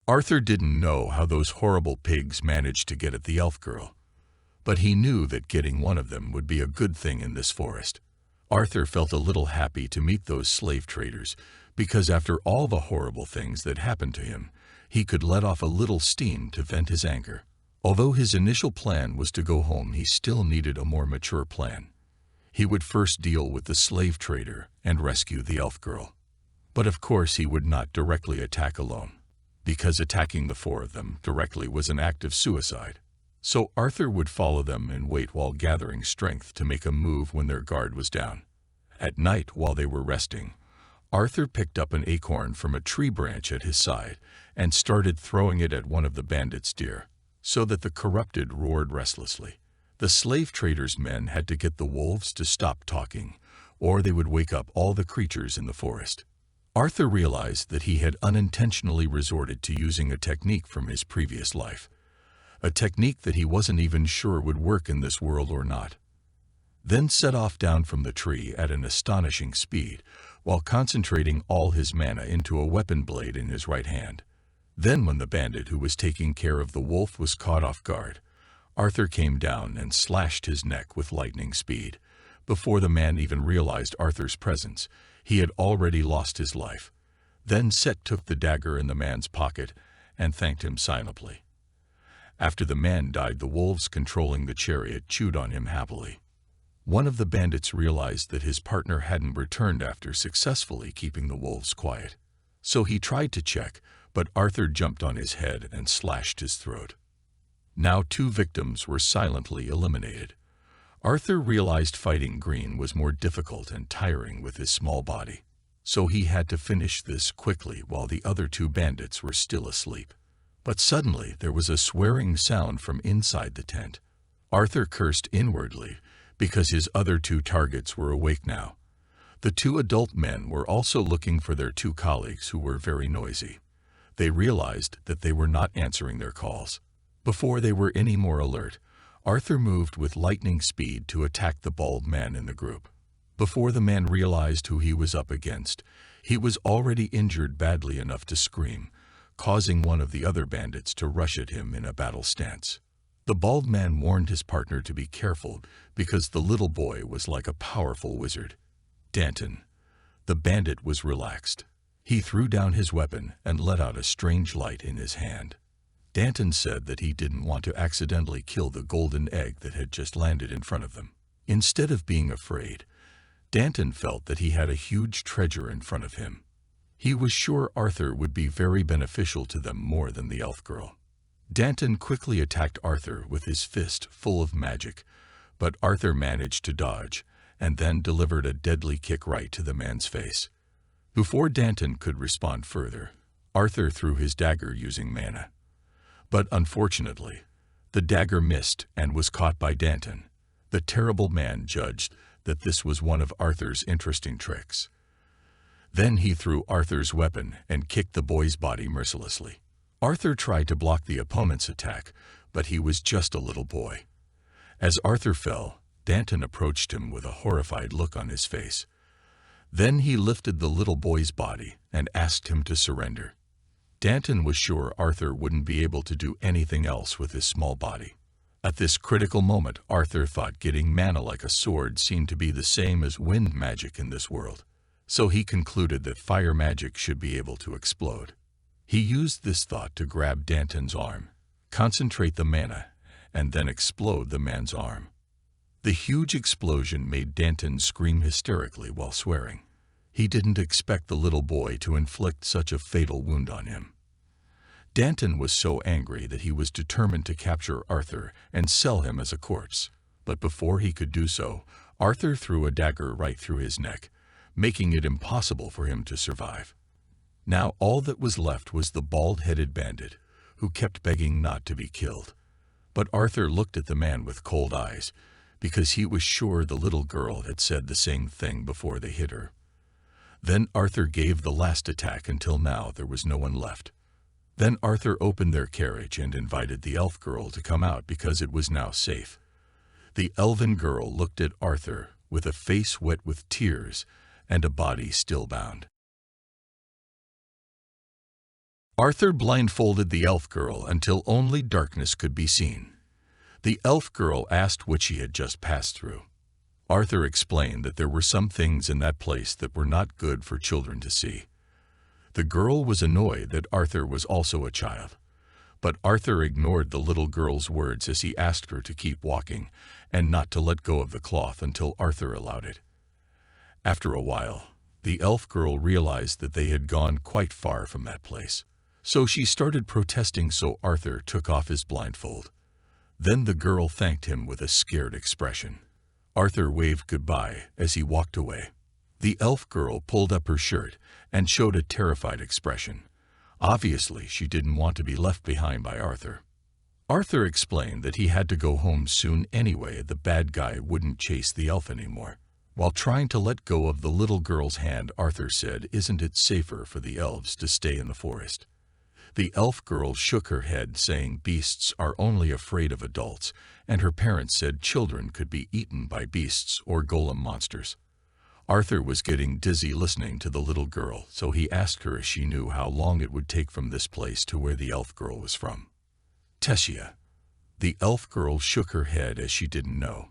Arthur didn't know how those horrible pigs managed to get at the elf girl, but he knew that getting one of them would be a good thing in this forest. Arthur felt a little happy to meet those slave traders, because after all the horrible things that happened to him, he could let off a little steam to vent his anger. Although his initial plan was to go home, he still needed a more mature plan. He would first deal with the slave trader and rescue the elf girl. But of course he would not directly attack alone, because attacking the four of them directly was an act of suicide. So Arthur would follow them and wait while gathering strength to make a move when their guard was down. At night, while they were resting, Arthur picked up an acorn from a tree branch at his side and started throwing it at one of the bandits' deer, so that the corrupted roared restlessly. The slave trader's men had to get the wolves to stop talking, or they would wake up all the creatures in the forest. Arthur realized that he had unintentionally resorted to using a technique from his previous life, a technique that he wasn't even sure would work in this world or not. Then set off down from the tree at an astonishing speed, while concentrating all his mana into a weapon blade in his right hand. Then when the bandit who was taking care of the wolf was caught off guard, Arthur came down and slashed his neck with lightning speed. Before the man even realized Arthur's presence, he had already lost his life. Then Set took the dagger in the man's pocket and thanked him silently. After the man died, the wolves controlling the chariot chewed on him happily. One of the bandits realized that his partner hadn't returned after successfully keeping the wolves quiet. So he tried to check, but Arthur jumped on his head and slashed his throat. Now 2 victims were silently eliminated. Arthur realized fighting Green was more difficult and tiring with his small body, so he had to finish this quickly while the other 2 bandits were still asleep. But suddenly there was a swearing sound from inside the tent. Arthur cursed inwardly because his other 2 targets were awake now. The 2 adult men were also looking for their 2 colleagues who were very noisy. They realized that they were not answering their calls. Before they were any more alert, Arthur moved with lightning speed to attack the bald man in the group. Before the man realized who he was up against, he was already injured badly enough to scream, causing one of the other bandits to rush at him in a battle stance. The bald man warned his partner to be careful because the little boy was like a powerful wizard. Danton, the bandit, was relaxed. He threw down his weapon and let out a strange light in his hand. Danton said that he didn't want to accidentally kill the golden egg that had just landed in front of them. Instead of being afraid, Danton felt that he had a huge treasure in front of him. He was sure Arthur would be very beneficial to them more than the elf girl. Danton quickly attacked Arthur with his fist full of magic, but Arthur managed to dodge and then delivered a deadly kick right to the man's face. Before Danton could respond further, Arthur threw his dagger using mana. But unfortunately, the dagger missed and was caught by Danton. The terrible man judged that this was one of Arthur's interesting tricks. Then he threw Arthur's weapon and kicked the boy's body mercilessly. Arthur tried to block the opponent's attack, but he was just a little boy. As Arthur fell, Danton approached him with a horrified look on his face. Then he lifted the little boy's body and asked him to surrender. Danton was sure Arthur wouldn't be able to do anything else with his small body. At this critical moment, Arthur thought getting mana like a sword seemed to be the same as wind magic in this world. So he concluded that fire magic should be able to explode. He used this thought to grab Danton's arm, concentrate the mana, and then explode the man's arm. The huge explosion made Danton scream hysterically while swearing. He didn't expect the little boy to inflict such a fatal wound on him. Danton was so angry that he was determined to capture Arthur and sell him as a corpse. But before he could do so, Arthur threw a dagger right through his neck, making it impossible for him to survive. Now all that was left was the bald-headed bandit, who kept begging not to be killed. But Arthur looked at the man with cold eyes, because he was sure the little girl had said the same thing before they hit her. Then Arthur gave the last attack until now there was no one left. Then Arthur opened their carriage and invited the elf girl to come out because it was now safe. The elven girl looked at Arthur with a face wet with tears and a body still bound. Arthur blindfolded the elf girl until only darkness could be seen. The elf girl asked what she had just passed through. Arthur explained that there were some things in that place that were not good for children to see. The girl was annoyed that Arthur was also a child, but Arthur ignored the little girl's words as he asked her to keep walking and not to let go of the cloth until Arthur allowed it. After a while, the elf girl realized that they had gone quite far from that place, so she started protesting, so Arthur took off his blindfold. Then the girl thanked him with a scared expression. Arthur waved goodbye as he walked away. The elf girl pulled up her shirt and showed a terrified expression. Obviously, she didn't want to be left behind by Arthur. Arthur explained that he had to go home soon anyway. The bad guy wouldn't chase the elf anymore. While trying to let go of the little girl's hand, Arthur said, "Isn't it safer for the elves to stay in the forest?" The elf girl shook her head, saying beasts are only afraid of adults, and her parents said children could be eaten by beasts or golem monsters. Arthur was getting dizzy listening to the little girl, so he asked her if she knew how long it would take from this place to where the elf girl was from. Tessia. The elf girl shook her head as she didn't know.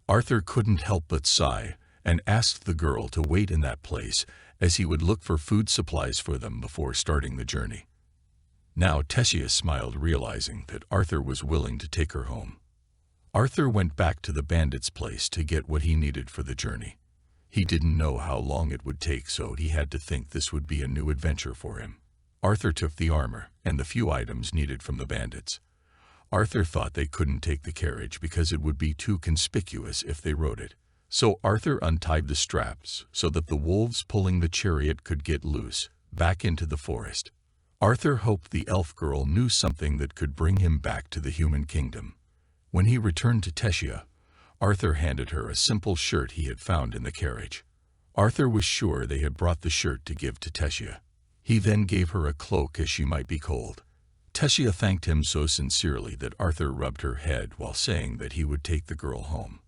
Arthur couldn't help but sigh and asked the girl to wait in that place as he would look for food supplies for them before starting the journey. Now Tessia smiled, realizing that Arthur was willing to take her home. Arthur went back to the bandit's place to get what he needed for the journey. He didn't know how long it would take, so he had to think this would be a new adventure for him. Arthur took the armor and the few items needed from the bandits. Arthur thought they couldn't take the carriage because it would be too conspicuous if they rode it. So Arthur untied the straps so that the wolves pulling the chariot could get loose back into the forest. Arthur hoped the elf girl knew something that could bring him back to the human kingdom. When he returned to Tessia, Arthur handed her a simple shirt he had found in the carriage. Arthur was sure they had brought the shirt to give to Tessia. He then gave her a cloak as she might be cold. Tessia thanked him so sincerely that Arthur rubbed her head while saying that he would take the girl home.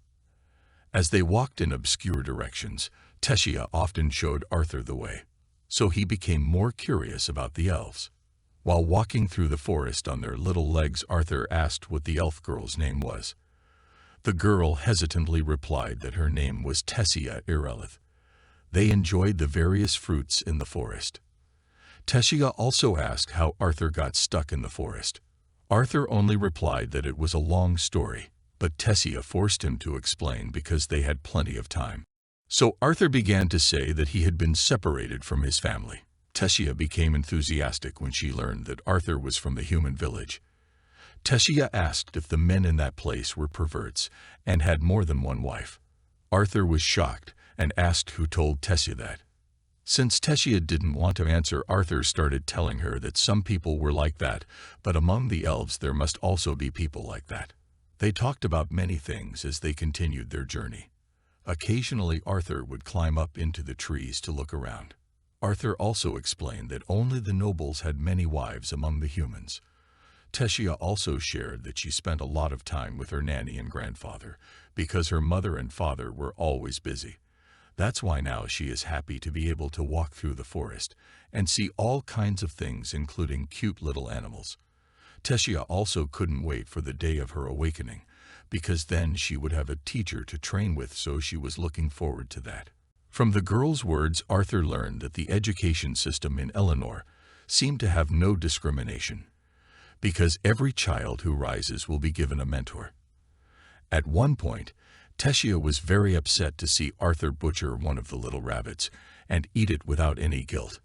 As they walked in obscure directions, Tessia often showed Arthur the way, so he became more curious about the elves. While walking through the forest on their little legs, Arthur asked what the elf girl's name was. The girl hesitantly replied that her name was Tessia Irelith. They enjoyed the various fruits in the forest. Tessia also asked how Arthur got stuck in the forest. Arthur only replied that it was a long story, but Tessia forced him to explain because they had plenty of time. So Arthur began to say that he had been separated from his family. Tessia became enthusiastic when she learned that Arthur was from the human village. Tessia asked if the men in that place were perverts and had more than one wife. Arthur was shocked and asked who told Tessia that. Since Tessia didn't want to answer, Arthur started telling her that some people were like that, but among the elves there must also be people like that. They talked about many things as they continued their journey. Occasionally Arthur would climb up into the trees to look around. Arthur also explained that only the nobles had many wives among the humans. Tessia also shared that she spent a lot of time with her nanny and grandfather because her mother and father were always busy. That's why now she is happy to be able to walk through the forest and see all kinds of things, including cute little animals. Tessia also couldn't wait for the day of her awakening, because then she would have a teacher to train with, so she was looking forward to that. From the girl's words, Arthur learned that the education system in Eleanor seemed to have no discrimination, because every child who rises will be given a mentor. At one point, Tessia was very upset to see Arthur butcher one of the little rabbits and eat it without any guilt.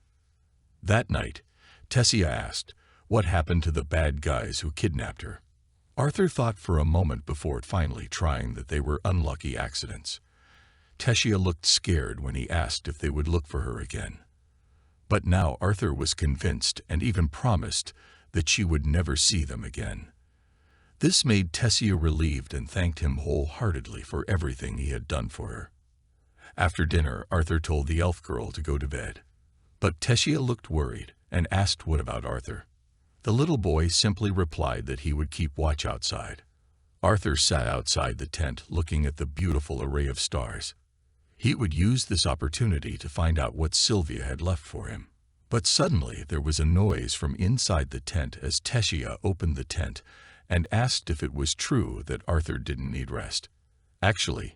That night, Tessia asked what happened to the bad guys who kidnapped her. Arthur thought for a moment before finally trying that they were unlucky accidents. Tessia looked scared when he asked if they would look for her again. But now Arthur was convinced and even promised that she would never see them again. This made Tessia relieved and thanked him wholeheartedly for everything he had done for her. After dinner, Arthur told the elf girl to go to bed. But Tessia looked worried and asked what about Arthur. The little boy simply replied that he would keep watch outside. Arthur sat outside the tent looking at the beautiful array of stars. He would use this opportunity to find out what Sylvia had left for him. But suddenly there was a noise from inside the tent as Tessia opened the tent and asked if it was true that Arthur didn't need rest. Actually,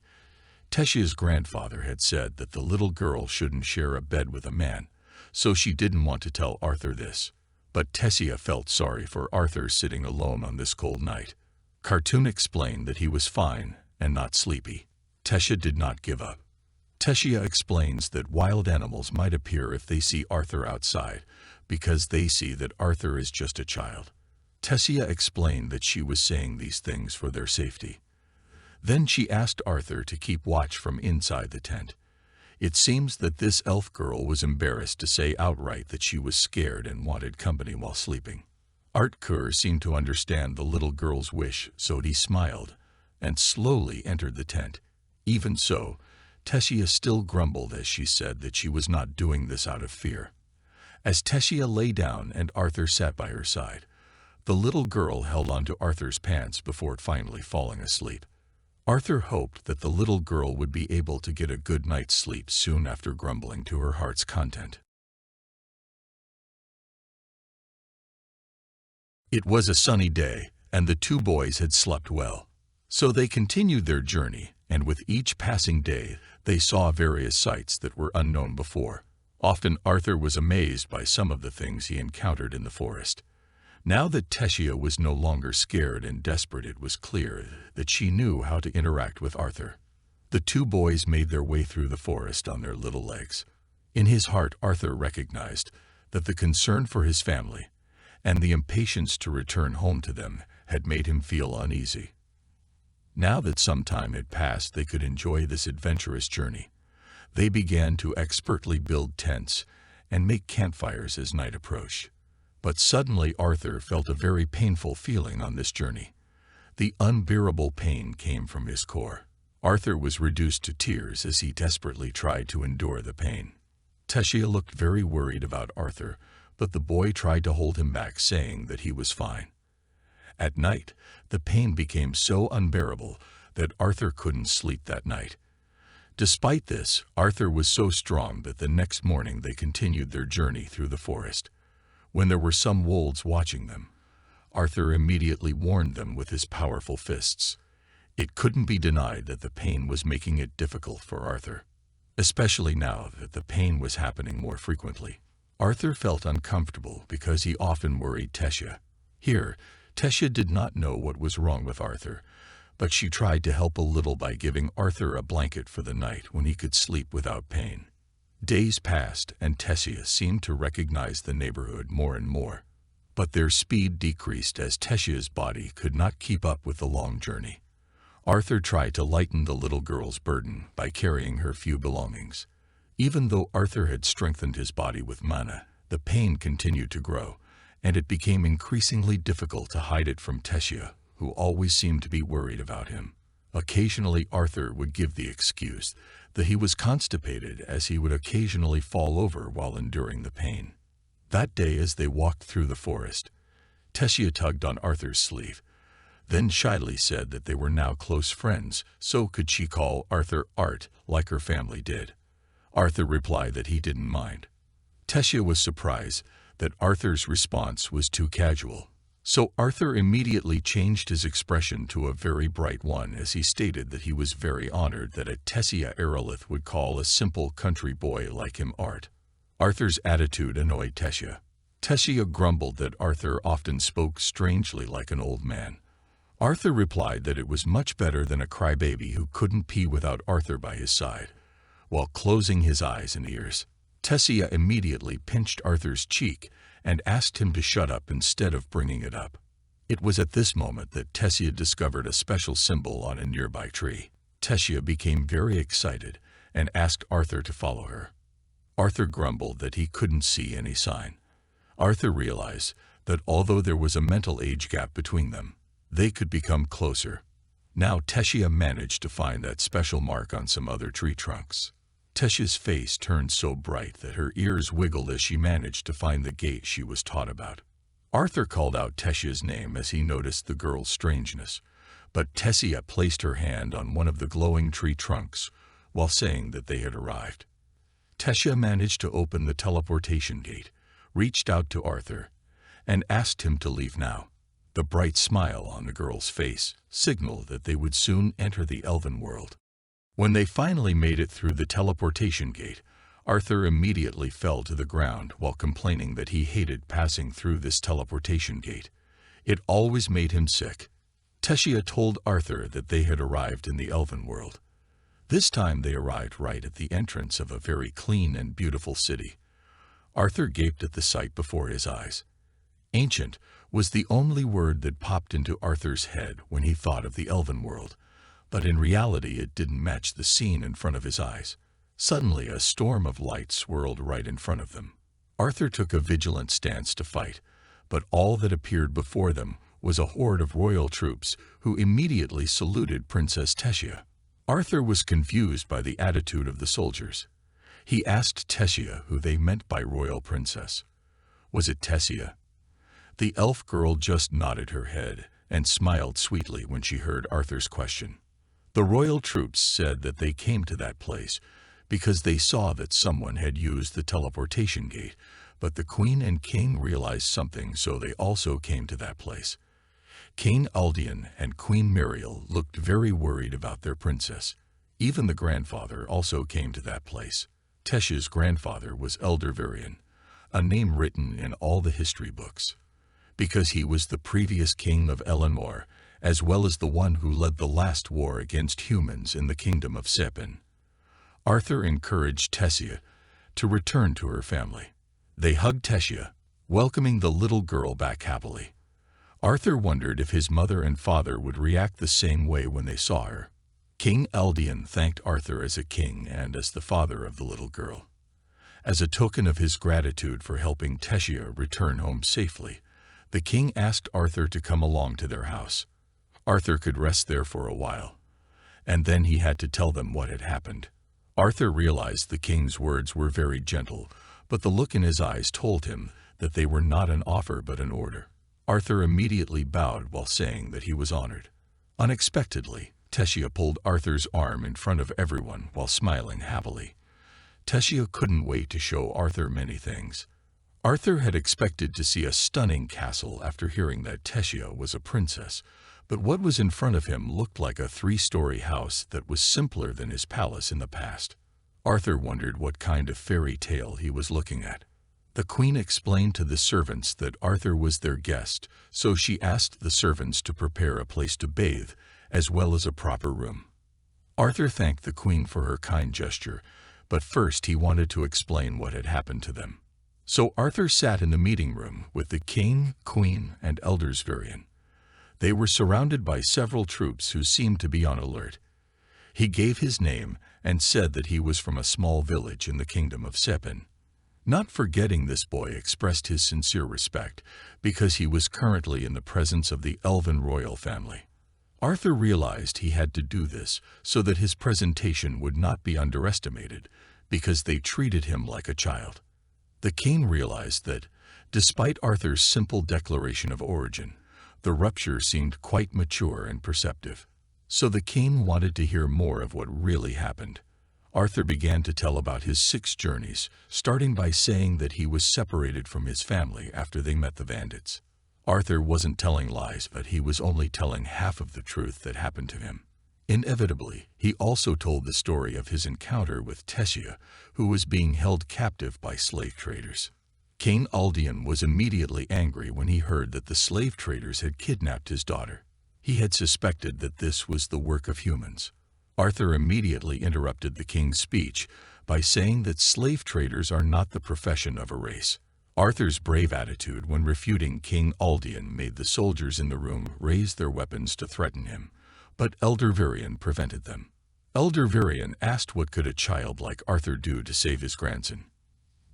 Tessia's grandfather had said that the little girl shouldn't share a bed with a man, so she didn't want to tell Arthur this. But Tessia felt sorry for Arthur sitting alone on this cold night. Cartoon explained that he was fine and not sleepy. Tessia did not give up. Tessia explains that wild animals might appear if they see Arthur outside, because they see that Arthur is just a child. Tessia explained that she was saying these things for their safety. Then she asked Arthur to keep watch from inside the tent. It seems that this elf girl was embarrassed to say outright that she was scared and wanted company while sleeping. Arthur seemed to understand the little girl's wish, so he smiled and slowly entered the tent. Even so, Tessia still grumbled as she said that she was not doing this out of fear. As Tessia lay down and Arthur sat by her side, the little girl held onto Arthur's pants before finally falling asleep. Arthur hoped that the little girl would be able to get a good night's sleep soon after grumbling to her heart's content. It was a sunny day, and the two boys had slept well. So they continued their journey, and with each passing day, they saw various sights that were unknown before. Often Arthur was amazed by some of the things he encountered in the forest. Now that Tessia was no longer scared and desperate, it was clear that she knew how to interact with Arthur. The two boys made their way through the forest on their little legs. In his heart, Arthur recognized that the concern for his family and the impatience to return home to them had made him feel uneasy. Now that some time had passed, they could enjoy this adventurous journey. They began to expertly build tents and make campfires as night approached. But suddenly Arthur felt a very painful feeling on this journey. The unbearable pain came from his core. Arthur was reduced to tears as he desperately tried to endure the pain. Tessia looked very worried about Arthur, but the boy tried to hold him back, saying that he was fine. At night, the pain became so unbearable that Arthur couldn't sleep that night. Despite this, Arthur was so strong that the next morning they continued their journey through the forest. When there were some wolves watching them, Arthur immediately warned them with his powerful fists. It couldn't be denied that the pain was making it difficult for Arthur, especially now that the pain was happening more frequently. Arthur felt uncomfortable because he often worried Tessia. Here, Tessia did not know what was wrong with Arthur, but she tried to help a little by giving Arthur a blanket for the night when he could sleep without pain. Days passed, and Tessia seemed to recognize the neighborhood more and more. But their speed decreased as Tessia's body could not keep up with the long journey. Arthur tried to lighten the little girl's burden by carrying her few belongings. Even though Arthur had strengthened his body with mana, the pain continued to grow, and it became increasingly difficult to hide it from Tessia, who always seemed to be worried about him. Occasionally Arthur would give the excuse that he was constipated, as he would occasionally fall over while enduring the pain. That day, as they walked through the forest, Tessia tugged on Arthur's sleeve, then shyly said that they were now close friends, so could she call Arthur Art like her family did. Arthur replied that he didn't mind. Tessia was surprised that Arthur's response was too casual. So Arthur immediately changed his expression to a very bright one as he stated that he was very honored that a Tessia Aerolith would call a simple country boy like him Art. Arthur's attitude annoyed Tessia. Tessia grumbled that Arthur often spoke strangely like an old man. Arthur replied that it was much better than a crybaby who couldn't pee without Arthur by his side, while closing his eyes and ears. Tessia immediately pinched Arthur's cheek and asked him to shut up instead of bringing it up. It was at this moment that Tessia discovered a special symbol on a nearby tree. Tessia became very excited and asked Arthur to follow her. Arthur grumbled that he couldn't see any sign. Arthur realized that although there was a mental age gap between them, they could become closer. Now Tessia managed to find that special mark on some other tree trunks. Tessia's face turned so bright that her ears wiggled as she managed to find the gate she was taught about. Arthur called out Tessia's name as he noticed the girl's strangeness, but Tessia placed her hand on one of the glowing tree trunks while saying that they had arrived. Tessia managed to open the teleportation gate, reached out to Arthur and asked him to leave now. The bright smile on the girl's face signaled that they would soon enter the elven world. When they finally made it through the teleportation gate, Arthur immediately fell to the ground while complaining that he hated passing through this teleportation gate. It always made him sick. Teshia told Arthur that they had arrived in the elven world. This time they arrived right at the entrance of a very clean and beautiful city. Arthur gaped at the sight before his eyes. Ancient was the only word that popped into Arthur's head when he thought of the elven world, but in reality it didn't match the scene in front of his eyes. Suddenly a storm of light swirled right in front of them. Arthur took a vigilant stance to fight, but all that appeared before them was a horde of royal troops who immediately saluted Princess Teshia. Arthur was confused by the attitude of the soldiers. He asked Teshia who they meant by royal princess. Was it Teshia? The elf girl just nodded her head and smiled sweetly when she heard Arthur's question. The royal troops said that they came to that place because they saw that someone had used the teleportation gate, but the queen and king realized something, so they also came to that place. King Aldian and Queen Muriel looked very worried about their princess. Even the grandfather also came to that place. Teshia's grandfather was Elder Varian, a name written in all the history books, because he was the previous king of Elenmore, as well as the one who led the last war against humans in the kingdom of Sepin. Arthur encouraged Teshia to return to her family. They hugged Teshia, welcoming the little girl back happily. Arthur wondered if his mother and father would react the same way when they saw her. King Aldian thanked Arthur as a king and as the father of the little girl. As a token of his gratitude for helping Teshia return home safely, the king asked Arthur to come along to their house. Arthur could rest there for a while, and then he had to tell them what had happened. Arthur realized the king's words were very gentle, but the look in his eyes told him that they were not an offer but an order. Arthur immediately bowed while saying that he was honored. Unexpectedly, Teshia pulled Arthur's arm in front of everyone while smiling happily. Teshia couldn't wait to show Arthur many things. Arthur had expected to see a stunning castle after hearing that Teshia was a princess, but what was in front of him looked like a 3-story house that was simpler than his palace in the past. Arthur wondered what kind of fairy tale he was looking at. The queen explained to the servants that Arthur was their guest, so she asked the servants to prepare a place to bathe, as well as a proper room. Arthur thanked the queen for her kind gesture, but first he wanted to explain what had happened to them. So Arthur sat in the meeting room with the king, queen, and elders Varian. They were surrounded by several troops who seemed to be on alert. He gave his name and said that he was from a small village in the kingdom of Sepin. Not forgetting this boy expressed his sincere respect because he was currently in the presence of the elven royal family. Arthur realized he had to do this so that his presentation would not be underestimated because they treated him like a child. The king realized that, despite Arthur's simple declaration of origin, the rupture seemed quite mature and perceptive. So the king wanted to hear more of what really happened. Arthur began to tell about his 6 journeys, starting by saying that he was separated from his family after they met the bandits. Arthur wasn't telling lies, but he was only telling half of the truth that happened to him. Inevitably, he also told the story of his encounter with Teshia, who was being held captive by slave traders. King Aldian was immediately angry when he heard that the slave traders had kidnapped his daughter. He had suspected that this was the work of humans. Arthur immediately interrupted the king's speech by saying that slave traders are not the profession of a race. Arthur's brave attitude when refuting King Aldian made the soldiers in the room raise their weapons to threaten him, but Elder Varian prevented them. Elder Varian asked what could a child like Arthur do to save his grandson.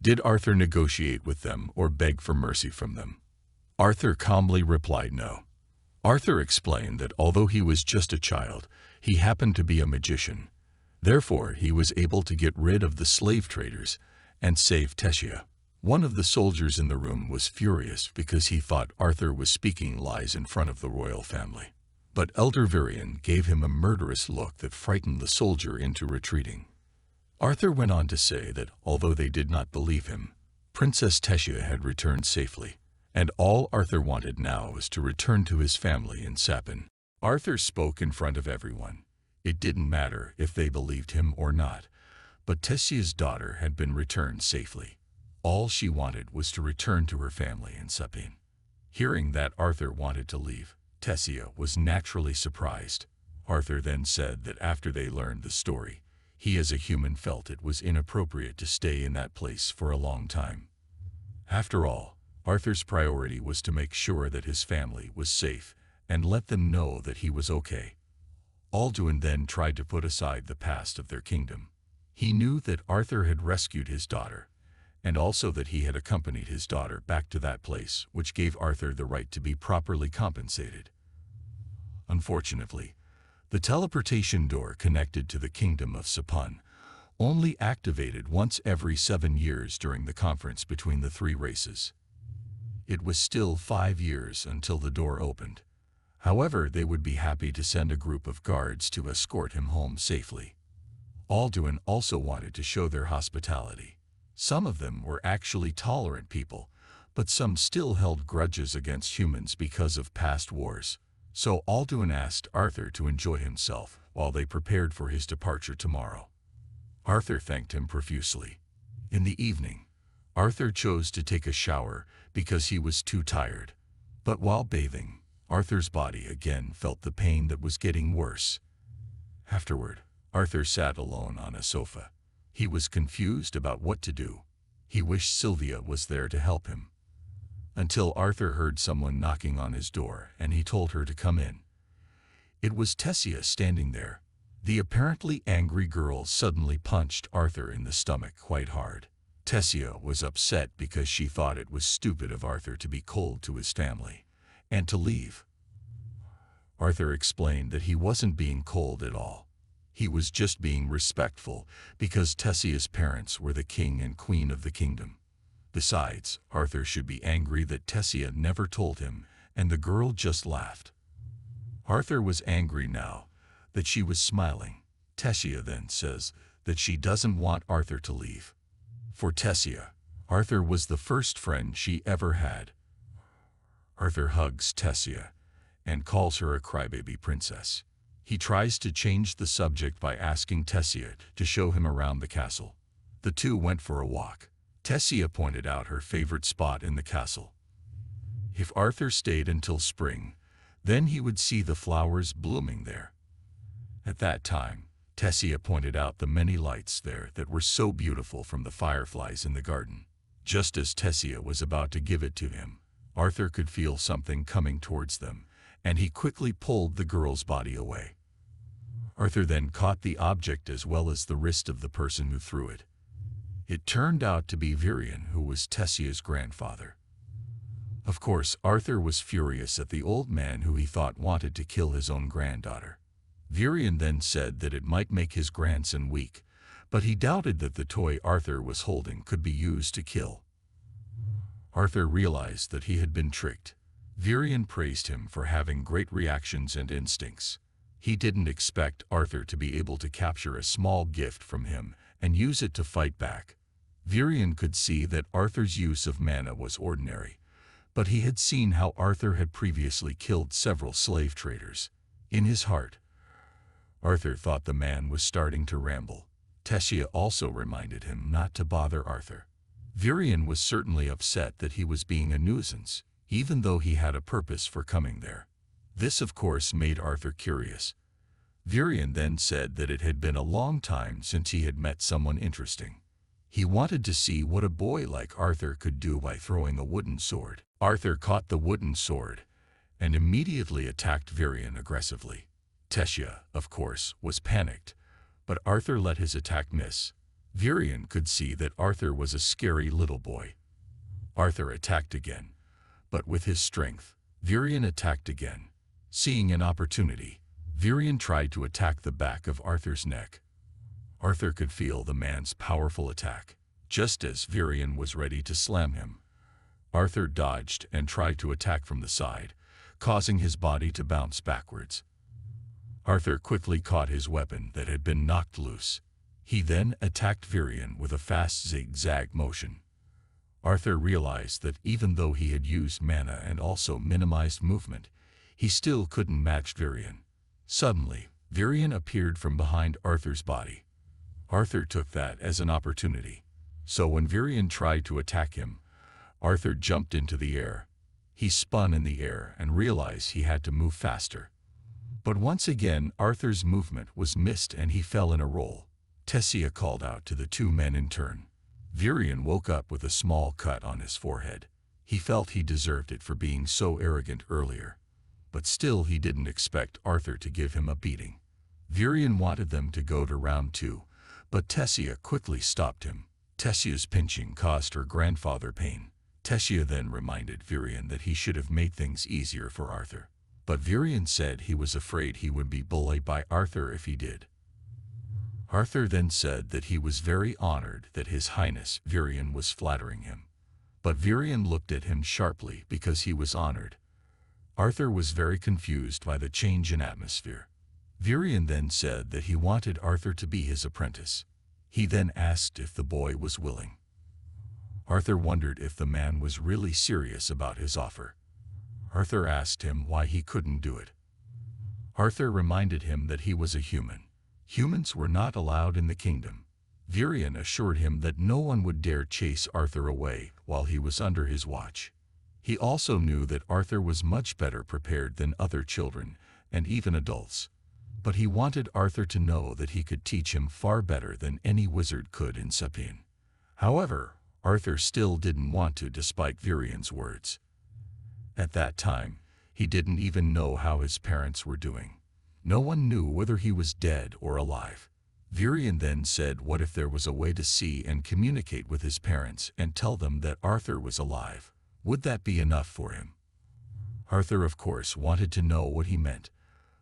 Did Arthur negotiate with them or beg for mercy from them? Arthur calmly replied no. Arthur explained that although he was just a child, he happened to be a magician. Therefore, he was able to get rid of the slave traders and save Teshia. One of the soldiers in the room was furious because he thought Arthur was speaking lies in front of the royal family. But Elder Varian gave him a murderous look that frightened the soldier into retreating. Arthur went on to say that although they did not believe him, Princess Tessia had returned safely, and all Arthur wanted now was to return to his family in Sapin. Arthur spoke in front of everyone. It didn't matter if they believed him or not, but Tessia's daughter had been returned safely. All she wanted was to return to her family in Sapin. Hearing that Arthur wanted to leave, Tessia was naturally surprised. Arthur then said that after they learned the story, he as a human felt it was inappropriate to stay in that place for a long time. After all, Arthur's priority was to make sure that his family was safe and let them know that he was okay. Alduin then tried to put aside the past of their kingdom. He knew that Arthur had rescued his daughter, and also that he had accompanied his daughter back to that place, which gave Arthur the right to be properly compensated. Unfortunately, the teleportation door connected to the kingdom of Sapun only activated once every 7 years during the conference between the three races. It was still 5 years until the door opened. However, they would be happy to send a group of guards to escort him home safely. Alduin also wanted to show their hospitality. Some of them were actually tolerant people, but some still held grudges against humans because of past wars. So Alduin asked Arthur to enjoy himself while they prepared for his departure tomorrow. Arthur thanked him profusely. In the evening, Arthur chose to take a shower because he was too tired. But while bathing, Arthur's body again felt the pain that was getting worse. Afterward, Arthur sat alone on a sofa. He was confused about what to do. He wished Sylvia was there to help him. Until Arthur heard someone knocking on his door and he told her to come in. It was Tessia standing there. The apparently angry girl suddenly punched Arthur in the stomach quite hard. Tessia was upset because she thought it was stupid of Arthur to be cold to his family and to leave. Arthur explained that he wasn't being cold at all. He was just being respectful because Tessia's parents were the king and queen of the kingdom. Besides, Arthur should be angry that Tessia never told him, and the girl just laughed. Arthur was angry now that she was smiling. Tessia then says that she doesn't want Arthur to leave. For Tessia, Arthur was the first friend she ever had. Arthur hugs Tessia and calls her a crybaby princess. He tries to change the subject by asking Tessia to show him around the castle. The two went for a walk. Tessia pointed out her favorite spot in the castle. If Arthur stayed until spring, then he would see the flowers blooming there. At that time, Tessia pointed out the many lights there that were so beautiful from the fireflies in the garden. Just as Tessia was about to give it to him, Arthur could feel something coming towards them, and he quickly pulled the girl's body away. Arthur then caught the object as well as the wrist of the person who threw it. It turned out to be Virion, who was Tessia's grandfather. Of course, Arthur was furious at the old man who he thought wanted to kill his own granddaughter. Virion then said that it might make his grandson weak, but he doubted that the toy Arthur was holding could be used to kill. Arthur realized that he had been tricked. Virion praised him for having great reactions and instincts. He didn't expect Arthur to be able to capture a small gift from him and use it to fight back. Virion could see that Arthur's use of mana was ordinary, but he had seen how Arthur had previously killed several slave traders. In his heart, Arthur thought the man was starting to ramble. Tessia also reminded him not to bother Arthur. Virion was certainly upset that he was being a nuisance, even though he had a purpose for coming there. This, of course, made Arthur curious. Virion then said that it had been a long time since he had met someone interesting. He wanted to see what a boy like Arthur could do by throwing a wooden sword. Arthur caught the wooden sword and immediately attacked Virion aggressively. Tessia, of course, was panicked, but Arthur let his attack miss. Virion could see that Arthur was a scary little boy. Arthur attacked again, but with his strength, Virion attacked again. Seeing an opportunity, Virion tried to attack the back of Arthur's neck. Arthur could feel the man's powerful attack. Just as Virion was ready to slam him, Arthur dodged and tried to attack from the side, causing his body to bounce backwards. Arthur quickly caught his weapon that had been knocked loose. He then attacked Virion with a fast zigzag motion. Arthur realized that even though he had used mana and also minimized movement, he still couldn't match Virion. Suddenly, Virion appeared from behind Arthur's body. Arthur took that as an opportunity. So when Virion tried to attack him, Arthur jumped into the air. He spun in the air and realized he had to move faster. But once again, Arthur's movement was missed and he fell in a roll. Tessia called out to the two men in turn. Virion woke up with a small cut on his forehead. He felt he deserved it for being so arrogant earlier. But still he didn't expect Arthur to give him a beating. Virion wanted them to go to round 2, but Tessia quickly stopped him. Tessia's pinching caused her grandfather pain. Tessia then reminded Virion that he should have made things easier for Arthur. But Virion said he was afraid he would be bullied by Arthur if he did. Arthur then said that he was very honored that His Highness Virion was flattering him. But Virion looked at him sharply because he was honored. Arthur was very confused by the change in atmosphere. Virion then said that he wanted Arthur to be his apprentice. He then asked if the boy was willing. Arthur wondered if the man was really serious about his offer. Arthur asked him why he couldn't do it. Arthur reminded him that he was a human. Humans were not allowed in the kingdom. Virion assured him that no one would dare chase Arthur away while he was under his watch. He also knew that Arthur was much better prepared than other children and even adults. But he wanted Arthur to know that he could teach him far better than any wizard could in Sapien. However, Arthur still didn't want to despite Virion's words. At that time, he didn't even know how his parents were doing. No one knew whether he was dead or alive. Virion then said what if there was a way to see and communicate with his parents and tell them that Arthur was alive? Would that be enough for him? Arthur of course wanted to know what he meant,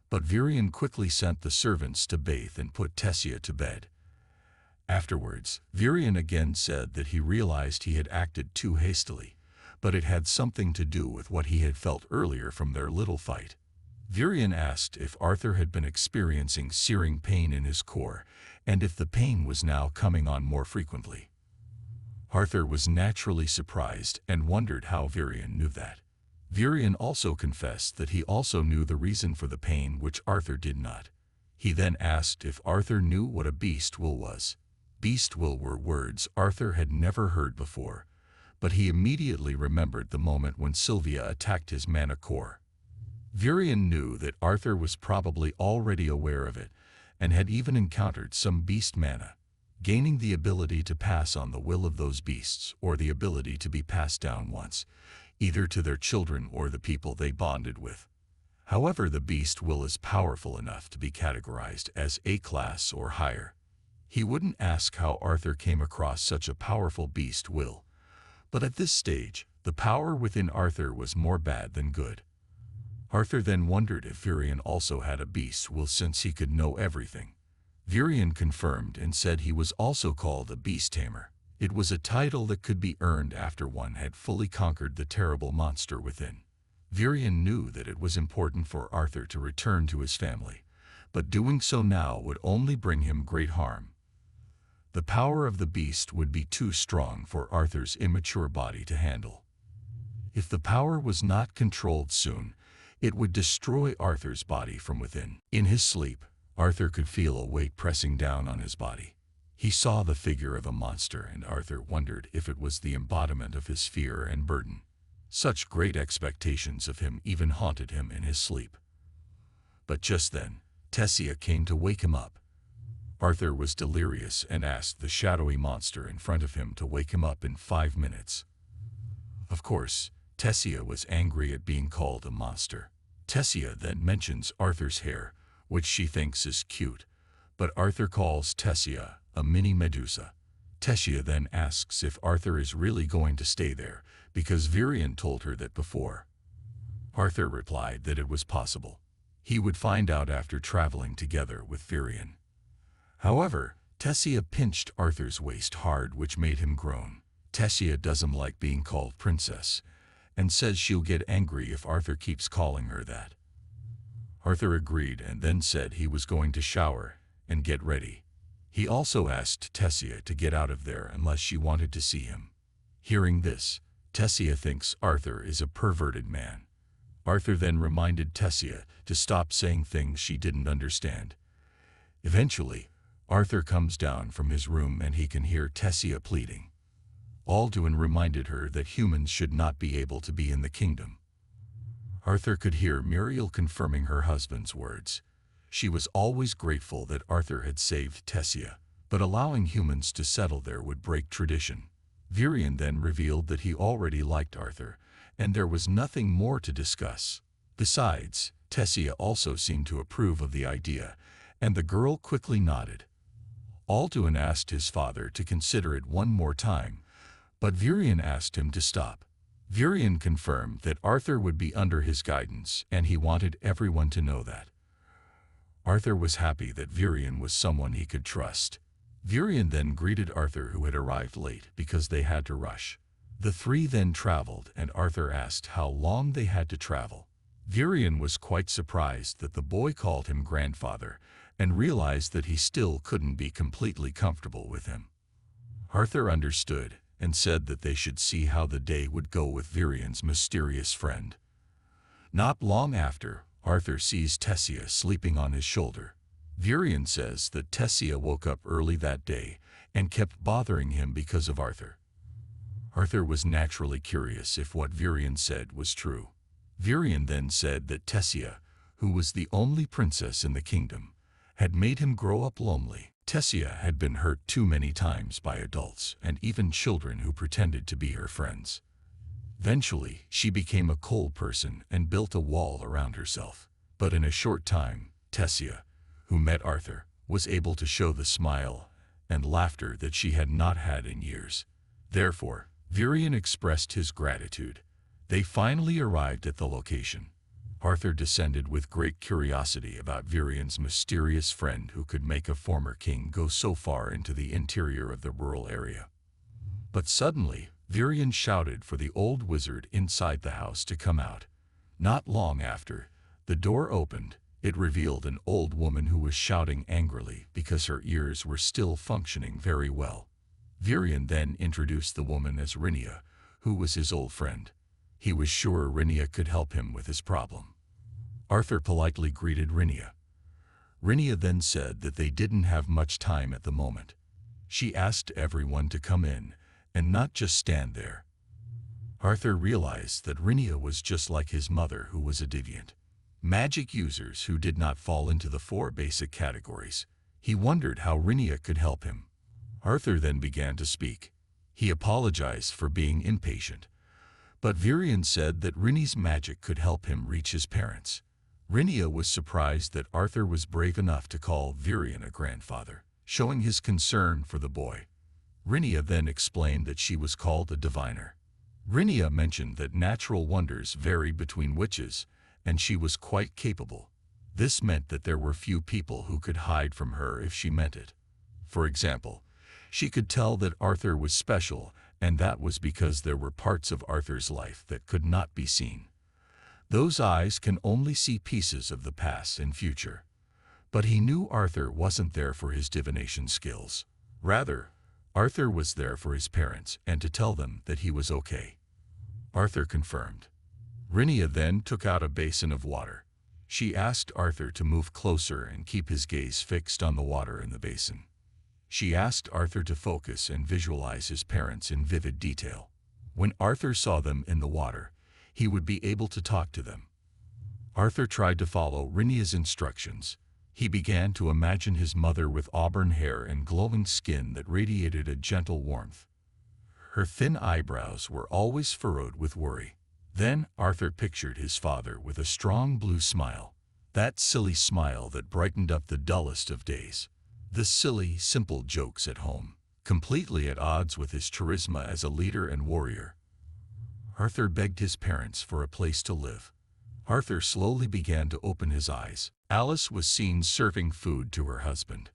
but Virion quickly sent the servants to bathe and put Tessia to bed. Afterwards, Virion again said that he realized he had acted too hastily, but it had something to do with what he had felt earlier from their little fight. Virion asked if Arthur had been experiencing searing pain in his core, and if the pain was now coming on more frequently. Arthur was naturally surprised and wondered how Virion knew that. Virion also confessed that he also knew the reason for the pain which Arthur did not. He then asked if Arthur knew what a beast will was. Beast will were words Arthur had never heard before, but he immediately remembered the moment when Sylvia attacked his mana core. Virion knew that Arthur was probably already aware of it and had even encountered some beast mana, gaining the ability to pass on the will of those beasts or the ability to be passed down once, either to their children or the people they bonded with. However, the beast will is powerful enough to be categorized as A-class or higher. He wouldn't ask how Arthur came across such a powerful beast will, but at this stage, the power within Arthur was more bad than good. Arthur then wondered if Virion also had a beast will since he could know everything. Virion confirmed and said he was also called a beast tamer. It was a title that could be earned after one had fully conquered the terrible monster within. Virion knew that it was important for Arthur to return to his family, but doing so now would only bring him great harm. The power of the beast would be too strong for Arthur's immature body to handle. If the power was not controlled soon, it would destroy Arthur's body from within. In his sleep, Arthur could feel a weight pressing down on his body. He saw the figure of a monster and Arthur wondered if it was the embodiment of his fear and burden. Such great expectations of him even haunted him in his sleep. But just then, Tessia came to wake him up. Arthur was delirious and asked the shadowy monster in front of him to wake him up in 5 minutes. Of course, Tessia was angry at being called a monster. Tessia then mentions Arthur's hair, which she thinks is cute, but Arthur calls Tessia a mini Medusa. Tessia then asks if Arthur is really going to stay there, because Virion told her that before. Arthur replied that it was possible. He would find out after traveling together with Virion. However, Tessia pinched Arthur's waist hard, which made him groan. Tessia doesn't like being called princess, and says she'll get angry if Arthur keeps calling her that. Arthur agreed and then said he was going to shower and get ready. He also asked Tessia to get out of there unless she wanted to see him. Hearing this, Tessia thinks Arthur is a perverted man. Arthur then reminded Tessia to stop saying things she didn't understand. Eventually, Arthur comes down from his room and he can hear Tessia pleading. Alduin reminded her that humans should not be able to be in the kingdom. Arthur could hear Muriel confirming her husband's words. She was always grateful that Arthur had saved Tessia, but allowing humans to settle there would break tradition. Virion then revealed that he already liked Arthur, and there was nothing more to discuss. Besides, Tessia also seemed to approve of the idea, and the girl quickly nodded. Alduin asked his father to consider it one more time, but Virion asked him to stop. Virion confirmed that Arthur would be under his guidance, and he wanted everyone to know that. Arthur was happy that Virion was someone he could trust. Virion then greeted Arthur, who had arrived late because they had to rush. The three then traveled, and Arthur asked how long they had to travel. Virion was quite surprised that the boy called him grandfather, and realized that he still couldn't be completely comfortable with him. Arthur understood, and said that they should see how the day would go with Virion's mysterious friend. Not long after, Arthur sees Tessia sleeping on his shoulder. Virion says that Tessia woke up early that day and kept bothering him because of Arthur. Arthur was naturally curious if what Virion said was true. Virion then said that Tessia, who was the only princess in the kingdom, had made him grow up lonely. Tessia had been hurt too many times by adults and even children who pretended to be her friends. Eventually, she became a cold person and built a wall around herself. But in a short time, Tessia, who met Arthur, was able to show the smile and laughter that she had not had in years. Therefore, Virion expressed his gratitude. They finally arrived at the location. Arthur descended with great curiosity about Virion's mysterious friend who could make a former king go so far into the interior of the rural area. But suddenly, Virion shouted for the old wizard inside the house to come out. Not long after, the door opened. It revealed an old woman who was shouting angrily because her ears were still functioning very well. Virion then introduced the woman as Rinia, who was his old friend. He was sure Rinia could help him with his problem. Arthur politely greeted Rinia. Rinia then said that they didn't have much time at the moment. She asked everyone to come in, and not just stand there. Arthur realized that Rinia was just like his mother, who was a deviant. Magic users who did not fall into the 4 basic categories. He wondered how Rinia could help him. Arthur then began to speak. He apologized for being impatient. But Virion said that Rinia's magic could help him reach his parents. Rinia was surprised that Arthur was brave enough to call Virion a grandfather, showing his concern for the boy. Rinia then explained that she was called a diviner. Rinia mentioned that natural wonders vary between witches, and she was quite capable. This meant that there were few people who could hide from her if she meant it. For example, she could tell that Arthur was special, and that was because there were parts of Arthur's life that could not be seen. Those eyes can only see pieces of the past and future. But he knew Arthur wasn't there for his divination skills. Rather, Arthur was there for his parents and to tell them that he was okay. Arthur confirmed. Rinia then took out a basin of water. She asked Arthur to move closer and keep his gaze fixed on the water in the basin. She asked Arthur to focus and visualize his parents in vivid detail. When Arthur saw them in the water, he would be able to talk to them. Arthur tried to follow Rinia's instructions. He began to imagine his mother with auburn hair and glowing skin that radiated a gentle warmth. Her thin eyebrows were always furrowed with worry. Then Arthur pictured his father with a strong blue smile. That silly smile that brightened up the dullest of days. The silly, simple jokes at home, completely at odds with his charisma as a leader and warrior. Arthur begged his parents for a place to live. Arthur slowly began to open his eyes. Alice was seen serving food to her husband.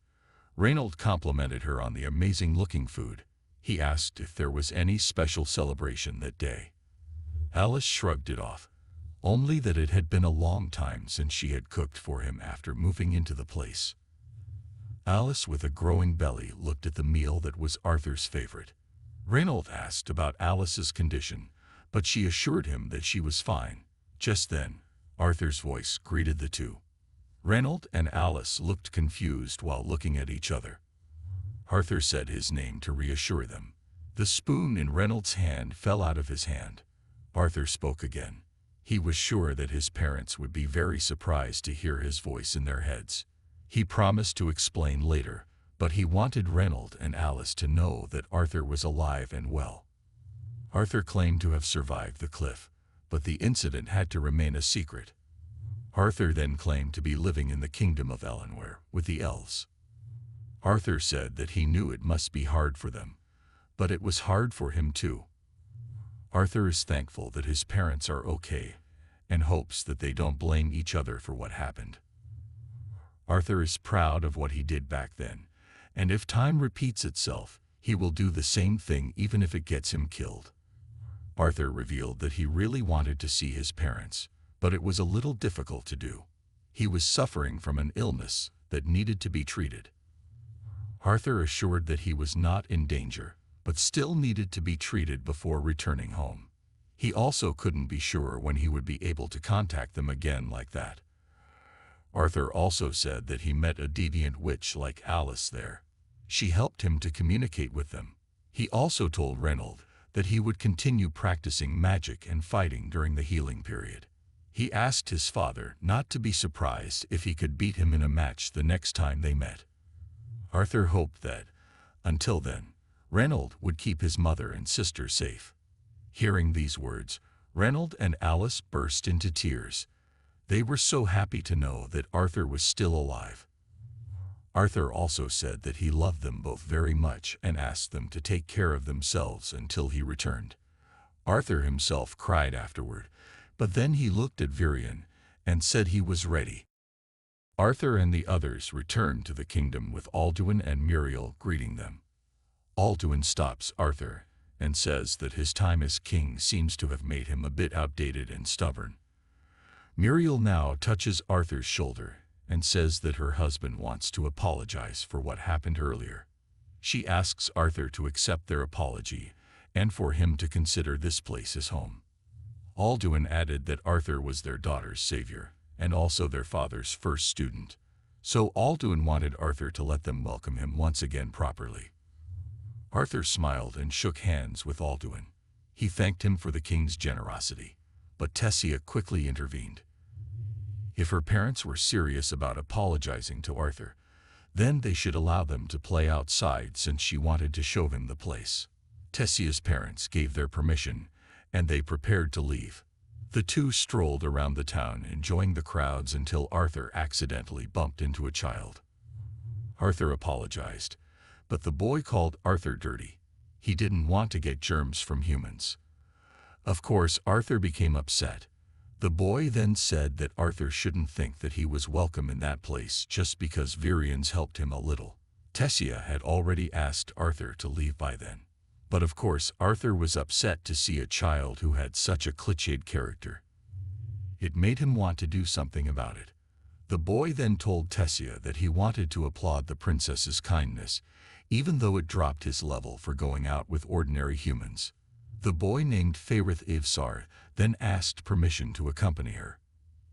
Reynold complimented her on the amazing-looking food. He asked if there was any special celebration that day. Alice shrugged it off, only that it had been a long time since she had cooked for him after moving into the place. Alice, with a growing belly, looked at the meal that was Arthur's favorite. Reynold asked about Alice's condition, but she assured him that she was fine. Just then, Arthur's voice greeted the two. Reynold and Alice looked confused while looking at each other. Arthur said his name to reassure them. The spoon in Reynold's hand fell out of his hand. Arthur spoke again. He was sure that his parents would be very surprised to hear his voice in their heads. He promised to explain later, but he wanted Reynold and Alice to know that Arthur was alive and well. Arthur claimed to have survived the cliff, but the incident had to remain a secret. Arthur then claimed to be living in the kingdom of Elenware with the elves. Arthur said that he knew it must be hard for them, but it was hard for him too. Arthur is thankful that his parents are okay and hopes that they don't blame each other for what happened. Arthur is proud of what he did back then, and if time repeats itself, he will do the same thing even if it gets him killed. Arthur revealed that he really wanted to see his parents, but it was a little difficult to do. He was suffering from an illness that needed to be treated. Arthur assured that he was not in danger, but still needed to be treated before returning home. He also couldn't be sure when he would be able to contact them again like that. Arthur also said that he met a deviant witch like Alice there. She helped him to communicate with them. He also told Reynold that he would continue practicing magic and fighting during the healing period. He asked his father not to be surprised if he could beat him in a match the next time they met. Arthur hoped that, until then, Reynold would keep his mother and sister safe. Hearing these words, Reynold and Alice burst into tears. They were so happy to know that Arthur was still alive. Arthur also said that he loved them both very much and asked them to take care of themselves until he returned. Arthur himself cried afterward, but then he looked at Virion and said he was ready. Arthur and the others returned to the kingdom with Alduin and Muriel greeting them. Alduin stops Arthur and says that his time as king seems to have made him a bit outdated and stubborn. Muriel now touches Arthur's shoulder and says that her husband wants to apologize for what happened earlier. She asks Arthur to accept their apology and for him to consider this place his home. Alduin added that Arthur was their daughter's savior and also their father's first student, so Alduin wanted Arthur to let them welcome him once again properly. Arthur smiled and shook hands with Alduin. He thanked him for the king's generosity, but Tessia quickly intervened. If her parents were serious about apologizing to Arthur, then they should allow them to play outside since she wanted to show him the place. Tessia's parents gave their permission, and they prepared to leave. The two strolled around the town enjoying the crowds until Arthur accidentally bumped into a child. Arthur apologized, but the boy called Arthur dirty. He didn't want to get germs from humans. Of course, Arthur became upset. The boy then said that Arthur shouldn't think that he was welcome in that place just because Virions helped him a little. Tessia had already asked Arthur to leave by then. But of course, Arthur was upset to see a child who had such a cliched character. It made him want to do something about it. The boy then told Tessia that he wanted to applaud the princess's kindness, even though it dropped his level for going out with ordinary humans. The boy named Faerith Ivsar then asked permission to accompany her.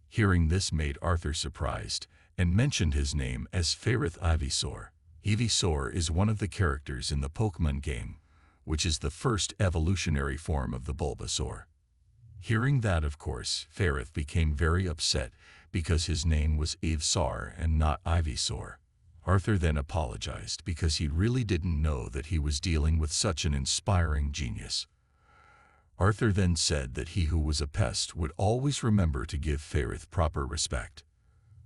Hearing this made Arthur surprised and mentioned his name as Faerith Ivysaur. Ivysaur is one of the characters in the Pokemon game, which is the first evolutionary form of the Bulbasaur. Hearing that, of course, Faerith became very upset because his name was Ivsar and not Ivysaur. Arthur then apologized because he really didn't know that he was dealing with such an inspiring genius. Arthur then said that he who was a pest would always remember to give Faerith proper respect.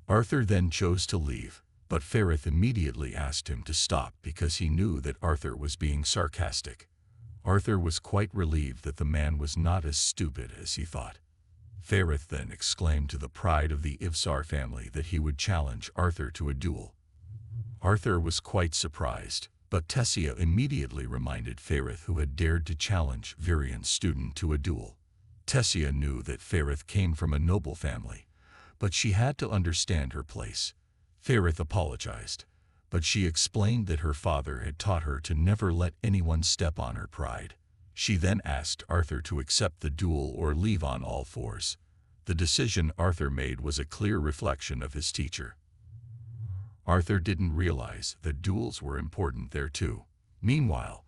Arthur then chose to leave, but Faerith immediately asked him to stop because he knew that Arthur was being sarcastic. Arthur was quite relieved that the man was not as stupid as he thought. Faerith then exclaimed to the pride of the Ivsar family that he would challenge Arthur to a duel. Arthur was quite surprised, but Tessia immediately reminded Faerith who had dared to challenge Virion's student to a duel. Tessia knew that Faerith came from a noble family, but she had to understand her place. Faerith apologized, but she explained that her father had taught her to never let anyone step on her pride. She then asked Arthur to accept the duel or leave on all fours. The decision Arthur made was a clear reflection of his teacher. Arthur didn't realize that duels were important there too. Meanwhile,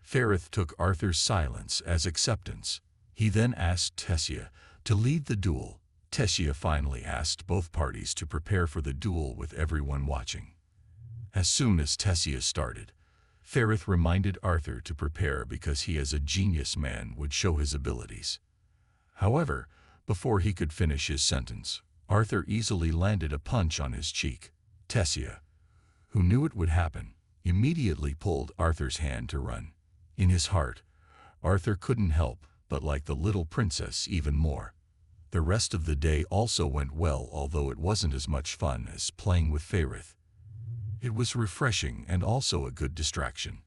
Ferrith took Arthur's silence as acceptance. He then asked Tessia to lead the duel. Tessia finally asked both parties to prepare for the duel with everyone watching. As soon as Tessia started, Ferrith reminded Arthur to prepare because he as a genius man would show his abilities. However, before he could finish his sentence, Arthur easily landed a punch on his cheek. Tessia, who knew it would happen, immediately pulled Arthur's hand to run. In his heart, Arthur couldn't help but like the little princess even more. The rest of the day also went well, although it wasn't as much fun as playing with Ferrith. It was refreshing and also a good distraction.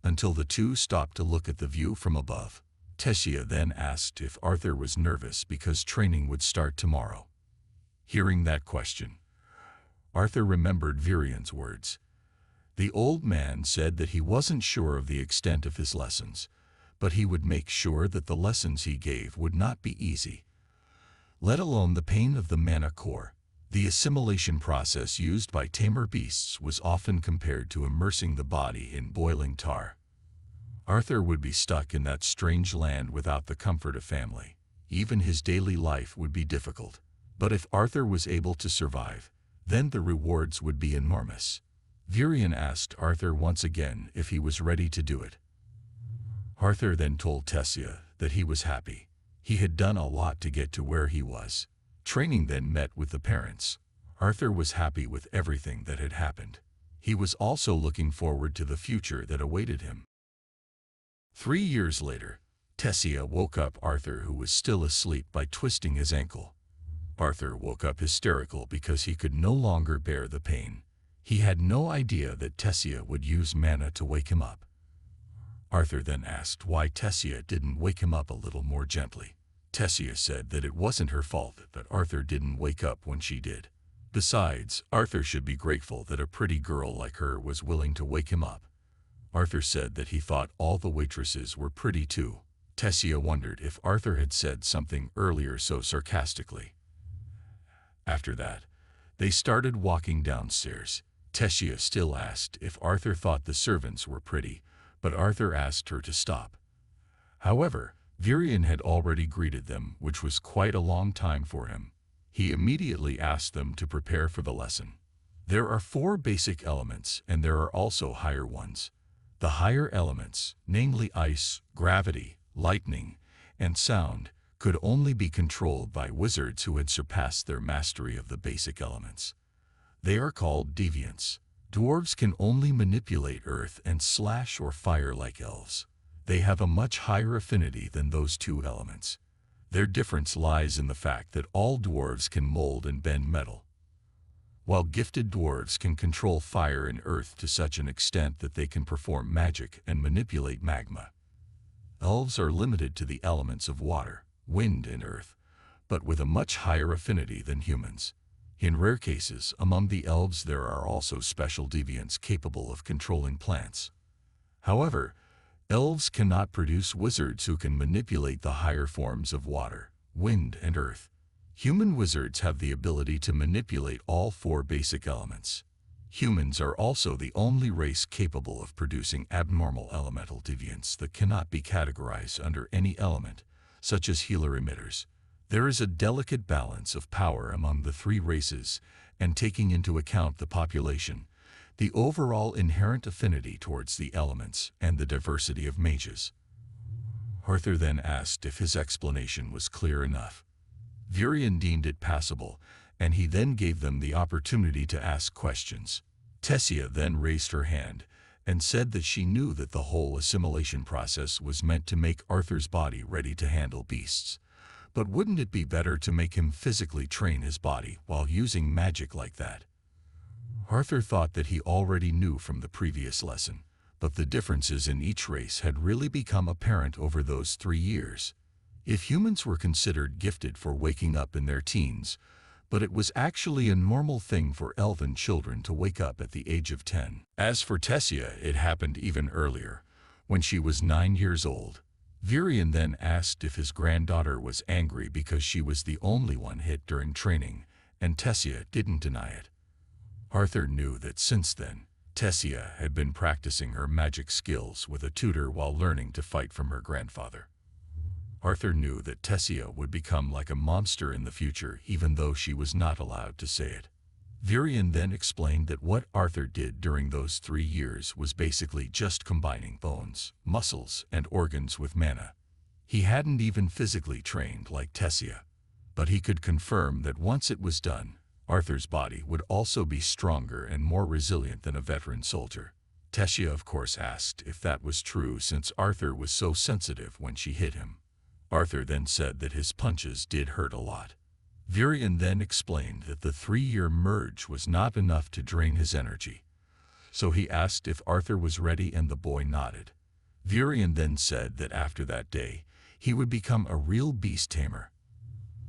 Until the two stopped to look at the view from above. Tessia then asked if Arthur was nervous because training would start tomorrow. Hearing that question, Arthur remembered Virian's words. The old man said that he wasn't sure of the extent of his lessons, but he would make sure that the lessons he gave would not be easy, let alone the pain of the mana core. The assimilation process used by tamer beasts was often compared to immersing the body in boiling tar. Arthur would be stuck in that strange land without the comfort of family. Even his daily life would be difficult. But if Arthur was able to survive, then the rewards would be enormous. Virian asked Arthur once again if he was ready to do it. Arthur then told Tessia that he was happy. He had done a lot to get to where he was. Training then met with the parents. Arthur was happy with everything that had happened. He was also looking forward to the future that awaited him. 3 years later, Tessia woke up Arthur, who was still asleep, by twisting his ankle. Arthur woke up hysterical because he could no longer bear the pain. He had no idea that Tessia would use mana to wake him up. Arthur then asked why Tessia didn't wake him up a little more gently. Tessia said that it wasn't her fault that Arthur didn't wake up when she did. Besides, Arthur should be grateful that a pretty girl like her was willing to wake him up. Arthur said that he thought all the waitresses were pretty too. Tessia wondered if Arthur had said something earlier so sarcastically. After that, they started walking downstairs. Tessia still asked if Arthur thought the servants were pretty, but Arthur asked her to stop. However, Virian had already greeted them, which was quite a long time for him. He immediately asked them to prepare for the lesson. There are 4 basic elements, and there are also higher ones. The higher elements, namely ice, gravity, lightning, and sound, could only be controlled by wizards who had surpassed their mastery of the basic elements. They are called deviants. Dwarves can only manipulate earth and slash or fire like elves. They have a much higher affinity than those 2 elements. Their difference lies in the fact that all dwarves can mold and bend metal, while gifted dwarves can control fire and earth to such an extent that they can perform magic and manipulate magma. Elves are limited to the elements of water, wind, and earth, but with a much higher affinity than humans. In rare cases, among the elves there are also special deviants capable of controlling plants. However, elves cannot produce wizards who can manipulate the higher forms of water, wind, and earth. Human wizards have the ability to manipulate all 4 basic elements. Humans are also the only race capable of producing abnormal elemental deviants that cannot be categorized under any element, such as healer emitters. There is a delicate balance of power among the 3 races, and taking into account the population, the overall inherent affinity towards the elements, and the diversity of mages. Arthur then asked if his explanation was clear enough. Virian deemed it passable, and he then gave them the opportunity to ask questions. Tessia then raised her hand and said that she knew that the whole assimilation process was meant to make Arthur's body ready to handle beasts. But wouldn't it be better to make him physically train his body while using magic like that? Arthur thought that he already knew from the previous lesson, but the differences in each race had really become apparent over those 3 years. If humans were considered gifted for waking up in their teens, but it was actually a normal thing for elven children to wake up at the age of 10. As for Tessia, it happened even earlier, when she was 9 years old. Virion then asked if his granddaughter was angry because she was the only one hit during training, and Tessia didn't deny it. Arthur knew that since then, Tessia had been practicing her magic skills with a tutor while learning to fight from her grandfather. Arthur knew that Tessia would become like a monster in the future even though she was not allowed to say it. Virion then explained that what Arthur did during those 3 years was basically just combining bones, muscles, and organs with mana. He hadn't even physically trained like Tessia, but he could confirm that once it was done, Arthur's body would also be stronger and more resilient than a veteran soldier. Tessia of course asked if that was true since Arthur was so sensitive when she hit him. Arthur then said that his punches did hurt a lot. Virion then explained that the 3-year merge was not enough to drain his energy. So he asked if Arthur was ready and the boy nodded. Virion then said that after that day, he would become a real beast tamer.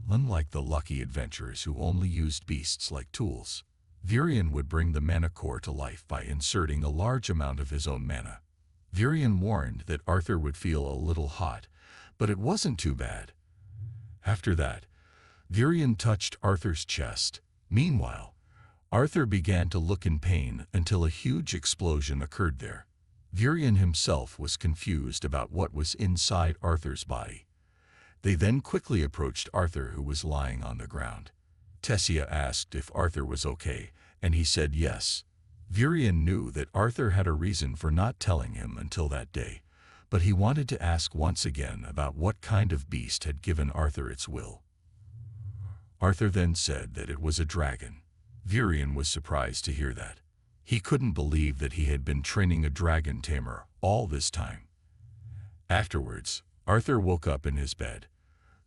Unlike the lucky adventurers who only used beasts like tools, Virion would bring the mana core to life by inserting a large amount of his own mana. Virion warned that Arthur would feel a little hot, but it wasn't too bad. After that, Virion touched Arthur's chest. Meanwhile, Arthur began to look in pain until a huge explosion occurred there. Virion himself was confused about what was inside Arthur's body. They then quickly approached Arthur, who was lying on the ground. Tessia asked if Arthur was okay, and he said yes. Virion knew that Arthur had a reason for not telling him until that day, but he wanted to ask once again about what kind of beast had given Arthur its will. Arthur then said that it was a dragon. Virion was surprised to hear that. He couldn't believe that he had been training a dragon tamer all this time. Afterwards, Arthur woke up in his bed.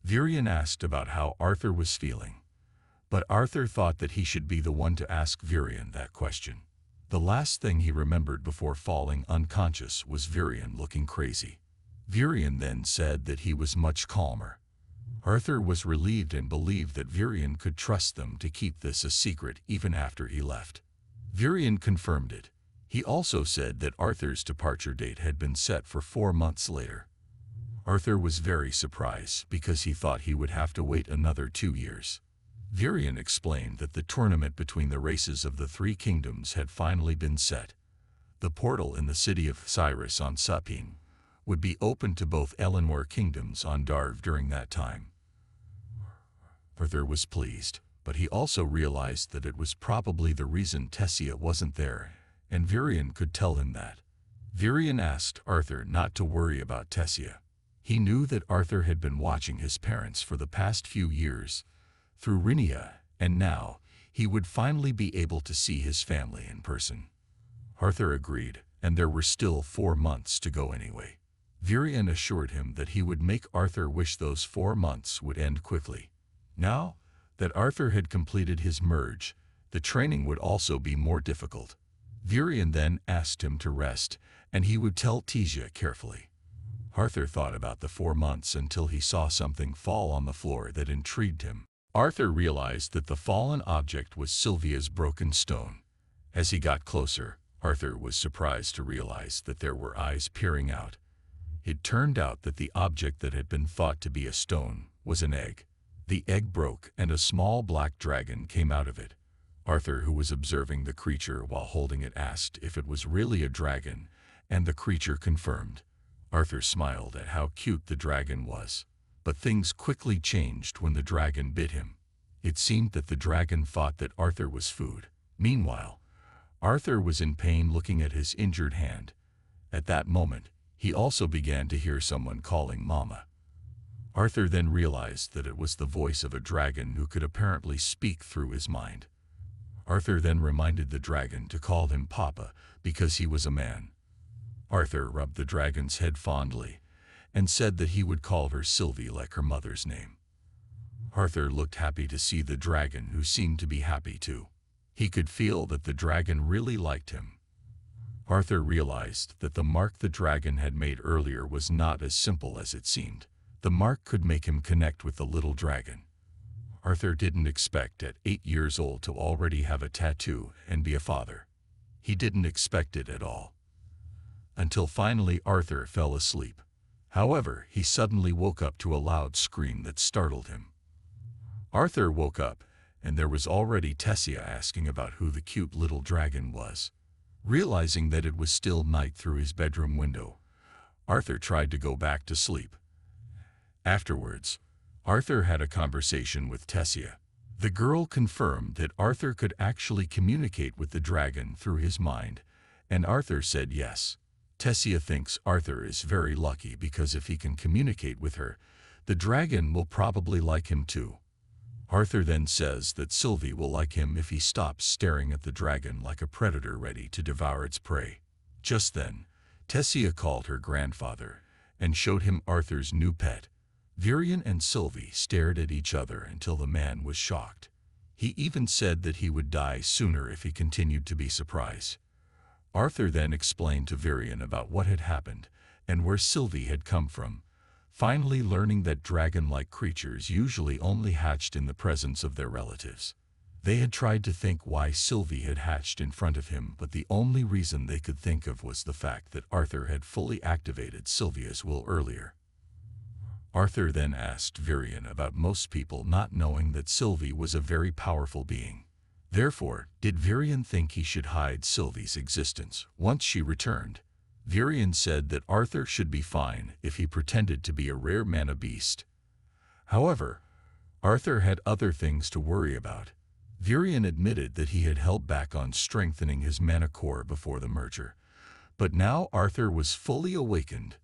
Virion asked about how Arthur was feeling, but Arthur thought that he should be the one to ask Virion that question. The last thing he remembered before falling unconscious was Virion looking crazy. Virion then said that he was much calmer. Arthur was relieved and believed that Virion could trust them to keep this a secret even after he left. Virion confirmed it. He also said that Arthur's departure date had been set for 4 months later. Arthur was very surprised because he thought he would have to wait another 2 years. Virion explained that the tournament between the races of the 3 kingdoms had finally been set. The portal in the city of Cyrus on Sapin would be open to both Elenmore kingdoms on Darv during that time. Arthur was pleased, but he also realized that it was probably the reason Tessia wasn't there, and Virion could tell him that. Virion asked Arthur not to worry about Tessia. He knew that Arthur had been watching his parents for the past few years through Rinia, and now he would finally be able to see his family in person. Arthur agreed, and there were still 4 months to go anyway. Virion assured him that he would make Arthur wish those 4 months would end quickly. Now that Arthur had completed his merge, the training would also be more difficult. Virion then asked him to rest, and he would tell Tessia carefully. Arthur thought about the 4 months until he saw something fall on the floor that intrigued him. Arthur realized that the fallen object was Sylvia's broken stone. As he got closer, Arthur was surprised to realize that there were eyes peering out. It turned out that the object that had been thought to be a stone was an egg. The egg broke and a small black dragon came out of it. Arthur, who was observing the creature while holding it, asked if it was really a dragon, and the creature confirmed. Arthur smiled at how cute the dragon was. But things quickly changed when the dragon bit him. It seemed that the dragon thought that Arthur was food. Meanwhile, Arthur was in pain looking at his injured hand. At that moment, he also began to hear someone calling Mama. Arthur then realized that it was the voice of a dragon who could apparently speak through his mind. Arthur then reminded the dragon to call him Papa because he was a man. Arthur rubbed the dragon's head fondly and said that he would call her Sylvie like her mother's name. Arthur looked happy to see the dragon, who seemed to be happy too. He could feel that the dragon really liked him. Arthur realized that the mark the dragon had made earlier was not as simple as it seemed. The mark could make him connect with the little dragon. Arthur didn't expect at 8 years old to already have a tattoo and be a father. He didn't expect it at all. Until finally Arthur fell asleep. However, he suddenly woke up to a loud scream that startled him. Arthur woke up, and there was already Tessia asking about who the cute little dragon was. Realizing that it was still night through his bedroom window, Arthur tried to go back to sleep. Afterwards, Arthur had a conversation with Tessia. The girl confirmed that Arthur could actually communicate with the dragon through his mind, and Arthur said yes. Tessia thinks Arthur is very lucky because if he can communicate with her, the dragon will probably like him too. Arthur then says that Sylvie will like him if he stops staring at the dragon like a predator ready to devour its prey. Just then, Tessia called her grandfather and showed him Arthur's new pet. Virion and Sylvie stared at each other until the man was shocked. He even said that he would die sooner if he continued to be surprised. Arthur then explained to Virion about what had happened and where Sylvie had come from, finally learning that dragon-like creatures usually only hatched in the presence of their relatives. They had tried to think why Sylvie had hatched in front of him, but the only reason they could think of was the fact that Arthur had fully activated Sylvia's will earlier. Arthur then asked Virion about most people not knowing that Sylvie was a very powerful being. Therefore, did Virion think he should hide Sylvie's existence once she returned? Virion said that Arthur should be fine if he pretended to be a rare mana beast. However, Arthur had other things to worry about. Virion admitted that he had held back on strengthening his mana core before the merger, but now Arthur was fully awakened.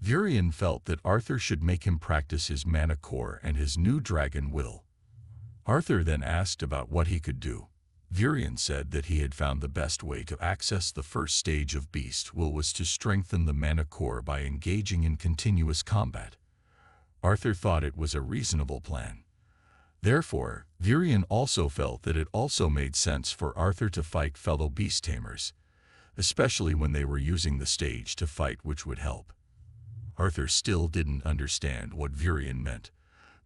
Virion felt that Arthur should make him practice his mana core and his new dragon will. Arthur then asked about what he could do. Virion said that he had found the best way to access the first stage of Beast Will was to strengthen the mana core by engaging in continuous combat. Arthur thought it was a reasonable plan. Therefore, Virion also felt that it also made sense for Arthur to fight fellow beast tamers, especially when they were using the stage to fight, which would help. Arthur still didn't understand what Virion meant,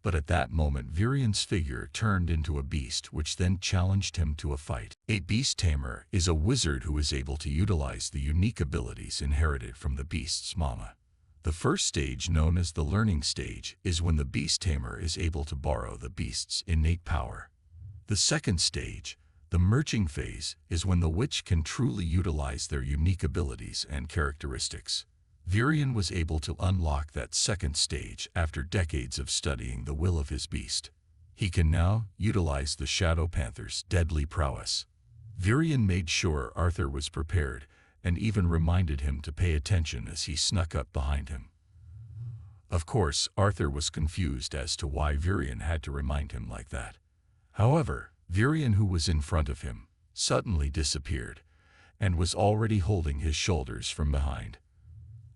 but at that moment Virion's figure turned into a beast, which then challenged him to a fight. A beast tamer is a wizard who is able to utilize the unique abilities inherited from the beast's mama. The first stage, known as the learning stage, is when the beast tamer is able to borrow the beast's innate power. The second stage, the merging phase, is when the witch can truly utilize their unique abilities and characteristics. Virion was able to unlock that second stage after decades of studying the will of his beast. He can now utilize the Shadow Panther's deadly prowess. Virion made sure Arthur was prepared and even reminded him to pay attention as he snuck up behind him. Of course, Arthur was confused as to why Virion had to remind him like that. However, Virion, who was in front of him, suddenly disappeared and was already holding his shoulders from behind.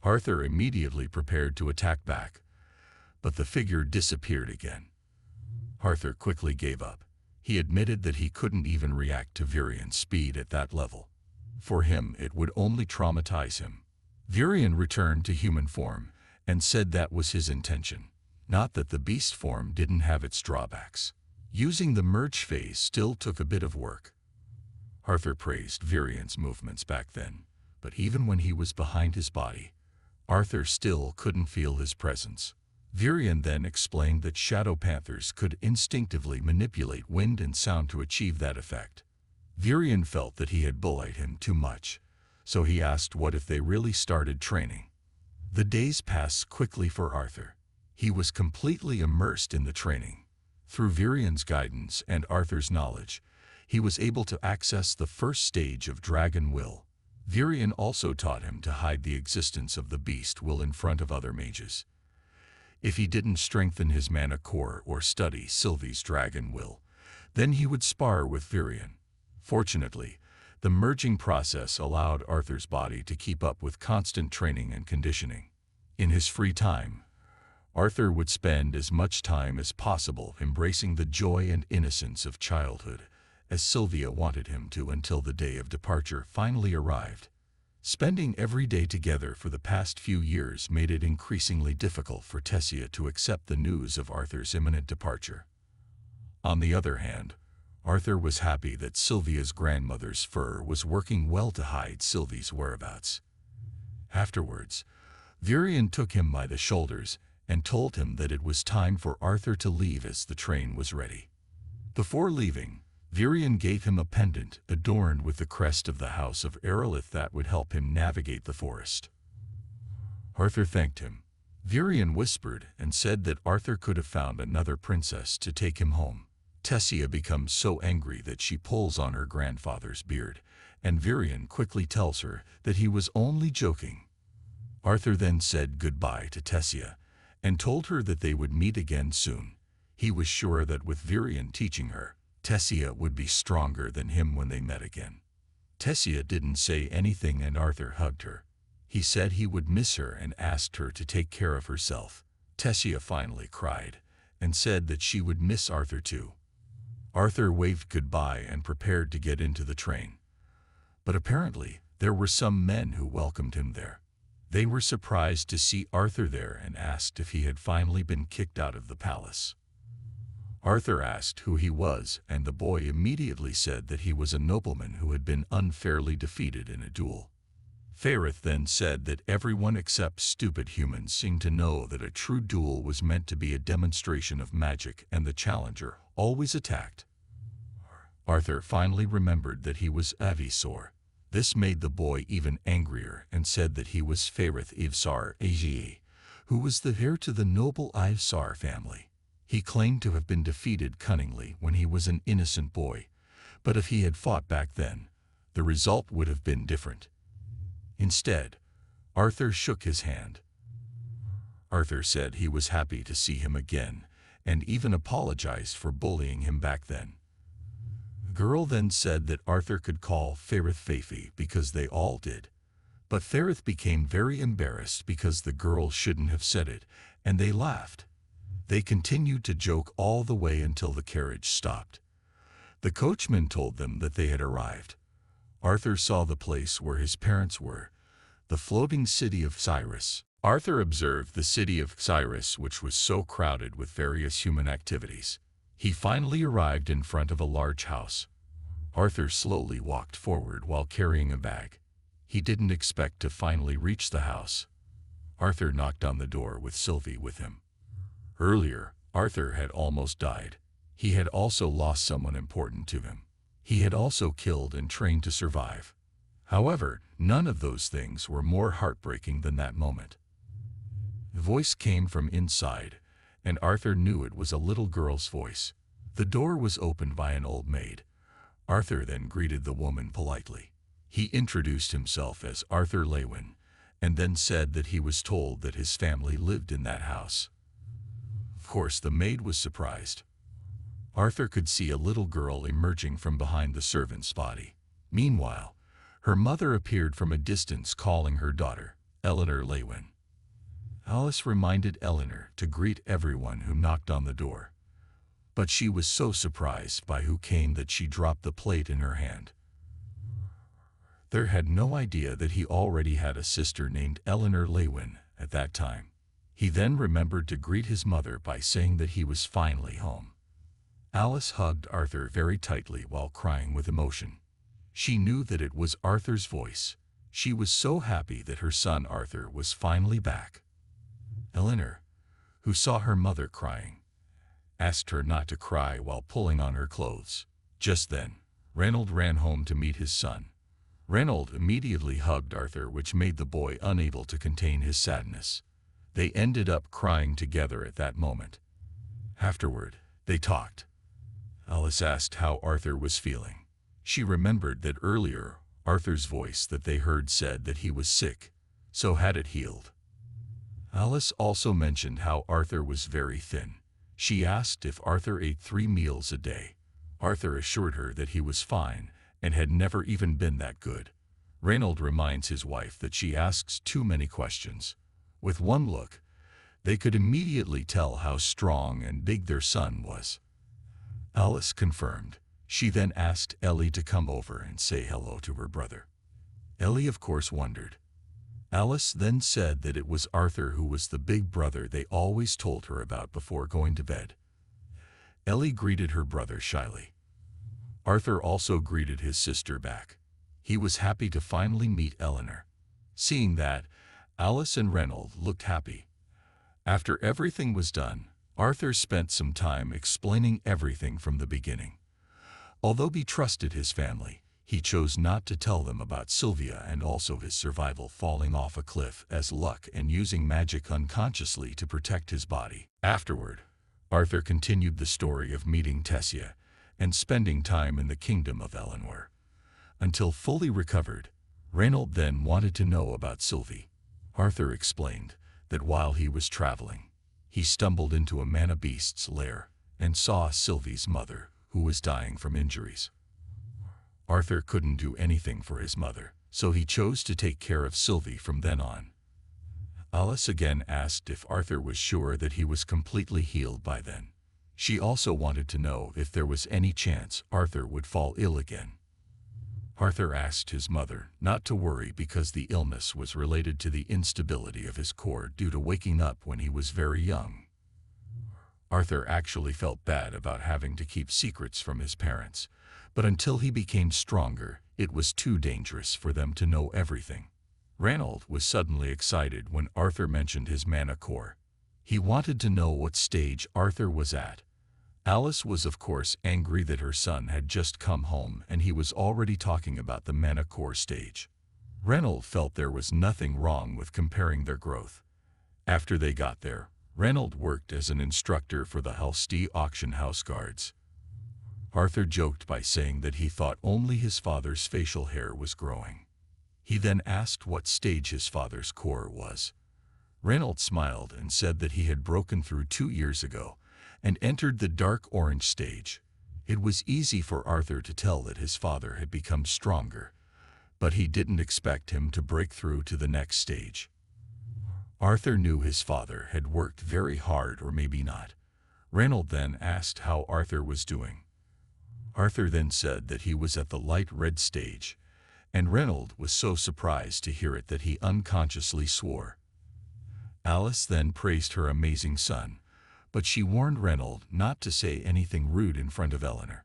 Arthur immediately prepared to attack back, but the figure disappeared again. Arthur quickly gave up. He admitted that he couldn't even react to Virion's speed at that level. For him, it would only traumatize him. Virion returned to human form and said that was his intention, not that the beast form didn't have its drawbacks. Using the merge phase still took a bit of work. Arthur praised Virion's movements back then, but even when he was behind his body, Arthur still couldn't feel his presence. Virion then explained that Shadow Panthers could instinctively manipulate wind and sound to achieve that effect. Virion felt that he had bullied him too much, so he asked what if they really started training. The days passed quickly for Arthur. He was completely immersed in the training. Through Virion's guidance and Arthur's knowledge, he was able to access the first stage of Dragon Will. Virion also taught him to hide the existence of the beast will in front of other mages. If he didn't strengthen his mana core or study Sylvie's dragon will, then he would spar with Virion. Fortunately, the merging process allowed Arthur's body to keep up with constant training and conditioning. In his free time, Arthur would spend as much time as possible embracing the joy and innocence of childhood, as Sylvia wanted him to, until the day of departure finally arrived. Spending every day together for the past few years made it increasingly difficult for Tessia to accept the news of Arthur's imminent departure. On the other hand, Arthur was happy that Sylvia's grandmother's fur was working well to hide Sylvie's whereabouts. Afterwards, Virion took him by the shoulders and told him that it was time for Arthur to leave as the train was ready. Before leaving, Virion gave him a pendant adorned with the crest of the House of Aerolith that would help him navigate the forest. Arthur thanked him. Virion whispered and said that Arthur could have found another princess to take him home. Tessia becomes so angry that she pulls on her grandfather's beard, and Virion quickly tells her that he was only joking. Arthur then said goodbye to Tessia and told her that they would meet again soon. He was sure that with Virion teaching her, Tessia would be stronger than him when they met again. Tessia didn't say anything and Arthur hugged her. He said he would miss her and asked her to take care of herself. Tessia finally cried and said that she would miss Arthur too. Arthur waved goodbye and prepared to get into the train. But apparently, there were some men who welcomed him there. They were surprised to see Arthur there and asked if he had finally been kicked out of the palace. Arthur asked who he was, and the boy immediately said that he was a nobleman who had been unfairly defeated in a duel. Fairith then said that everyone except stupid humans seemed to know that a true duel was meant to be a demonstration of magic and the challenger always attacked. Arthur finally remembered that he was Avisor. This made the boy even angrier and said that he was Fairith Ivsar Agi, who was the heir to the noble Ivsar family. He claimed to have been defeated cunningly when he was an innocent boy, but if he had fought back then, the result would have been different. Instead, Arthur shook his hand. Arthur said he was happy to see him again, and even apologized for bullying him back then. The girl then said that Arthur could call Fairith Fafi because they all did. But Fairith became very embarrassed because the girl shouldn't have said it, and they laughed. They continued to joke all the way until the carriage stopped. The coachman told them that they had arrived. Arthur saw the place where his parents were, the floating city of Cyrus. Arthur observed the city of Cyrus, which was so crowded with various human activities. He finally arrived in front of a large house. Arthur slowly walked forward while carrying a bag. He didn't expect to finally reach the house. Arthur knocked on the door with Sylvie with him. Earlier, Arthur had almost died. He had also lost someone important to him. He had also killed and trained to survive. However, none of those things were more heartbreaking than that moment. The voice came from inside, and Arthur knew it was a little girl's voice. The door was opened by an old maid. Arthur then greeted the woman politely. He introduced himself as Arthur Lewin, and then said that he was told that his family lived in that house. Of course, the maid was surprised. Arthur could see a little girl emerging from behind the servant's body. Meanwhile, her mother appeared from a distance calling her daughter, Eleanor Lewin. Alice reminded Eleanor to greet everyone who knocked on the door. But she was so surprised by who came that she dropped the plate in her hand. Arthur had no idea that he already had a sister named Eleanor Lewin at that time. He then remembered to greet his mother by saying that he was finally home. Alice hugged Arthur very tightly while crying with emotion. She knew that it was Arthur's voice. She was so happy that her son Arthur was finally back. Eleanor, who saw her mother crying, asked her not to cry while pulling on her clothes. Just then, Reynold ran home to meet his son. Reynold immediately hugged Arthur, which made the boy unable to contain his sadness. They ended up crying together at that moment. Afterward, they talked. Alice asked how Arthur was feeling. She remembered that earlier, Arthur's voice that they heard said that he was sick, so had it healed. Alice also mentioned how Arthur was very thin. She asked if Arthur ate 3 meals a day. Arthur assured her that he was fine and had never even been that good. Reynold reminds his wife that she asks too many questions. With one look, they could immediately tell how strong and big their son was. Alice confirmed. She then asked Ellie to come over and say hello to her brother. Ellie of course wondered. Alice then said that it was Arthur who was the big brother they always told her about before going to bed. Ellie greeted her brother shyly. Arthur also greeted his sister back. He was happy to finally meet Eleanor. Seeing that, Alice and Reynold looked happy. After everything was done, Arthur spent some time explaining everything from the beginning. Although he trusted his family, he chose not to tell them about Sylvia and also his survival falling off a cliff as luck and using magic unconsciously to protect his body. Afterward, Arthur continued the story of meeting Tessia and spending time in the kingdom of Eleanor. Until fully recovered, Reynold then wanted to know about Sylvie. Arthur explained that while he was traveling, he stumbled into a mana beast's lair and saw Sylvie's mother, who was dying from injuries. Arthur couldn't do anything for his mother, so he chose to take care of Sylvie from then on. Alice again asked if Arthur was sure that he was completely healed by then. She also wanted to know if there was any chance Arthur would fall ill again. Arthur asked his mother not to worry because the illness was related to the instability of his core due to waking up when he was very young. Arthur actually felt bad about having to keep secrets from his parents, but until he became stronger, it was too dangerous for them to know everything. Reynold was suddenly excited when Arthur mentioned his mana core. He wanted to know what stage Arthur was at. Alice was of course angry that her son had just come home and he was already talking about the mana core stage. Reynold felt there was nothing wrong with comparing their growth. After they got there, Reynold worked as an instructor for the Halstead auction house guards. Arthur joked by saying that he thought only his father's facial hair was growing. He then asked what stage his father's core was. Reynold smiled and said that he had broken through 2 years ago and entered the dark orange stage. It was easy for Arthur to tell that his father had become stronger, but he didn't expect him to break through to the next stage. Arthur knew his father had worked very hard, or maybe not. Reynold then asked how Arthur was doing. Arthur then said that he was at the light red stage, and Reynold was so surprised to hear it that he unconsciously swore. Alice then praised her amazing son, but she warned Reynold not to say anything rude in front of Eleanor.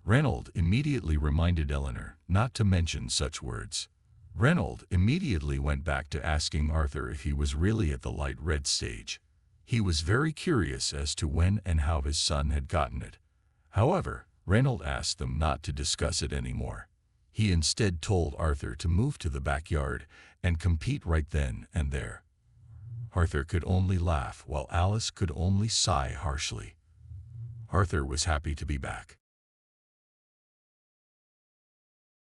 Reynold immediately reminded Eleanor not to mention such words. Reynold immediately went back to asking Arthur if he was really at the light red stage. He was very curious as to when and how his son had gotten it. However, Reynold asked them not to discuss it anymore. He instead told Arthur to move to the backyard and compete right then and there. Arthur could only laugh while Alice could only sigh harshly. Arthur was happy to be back.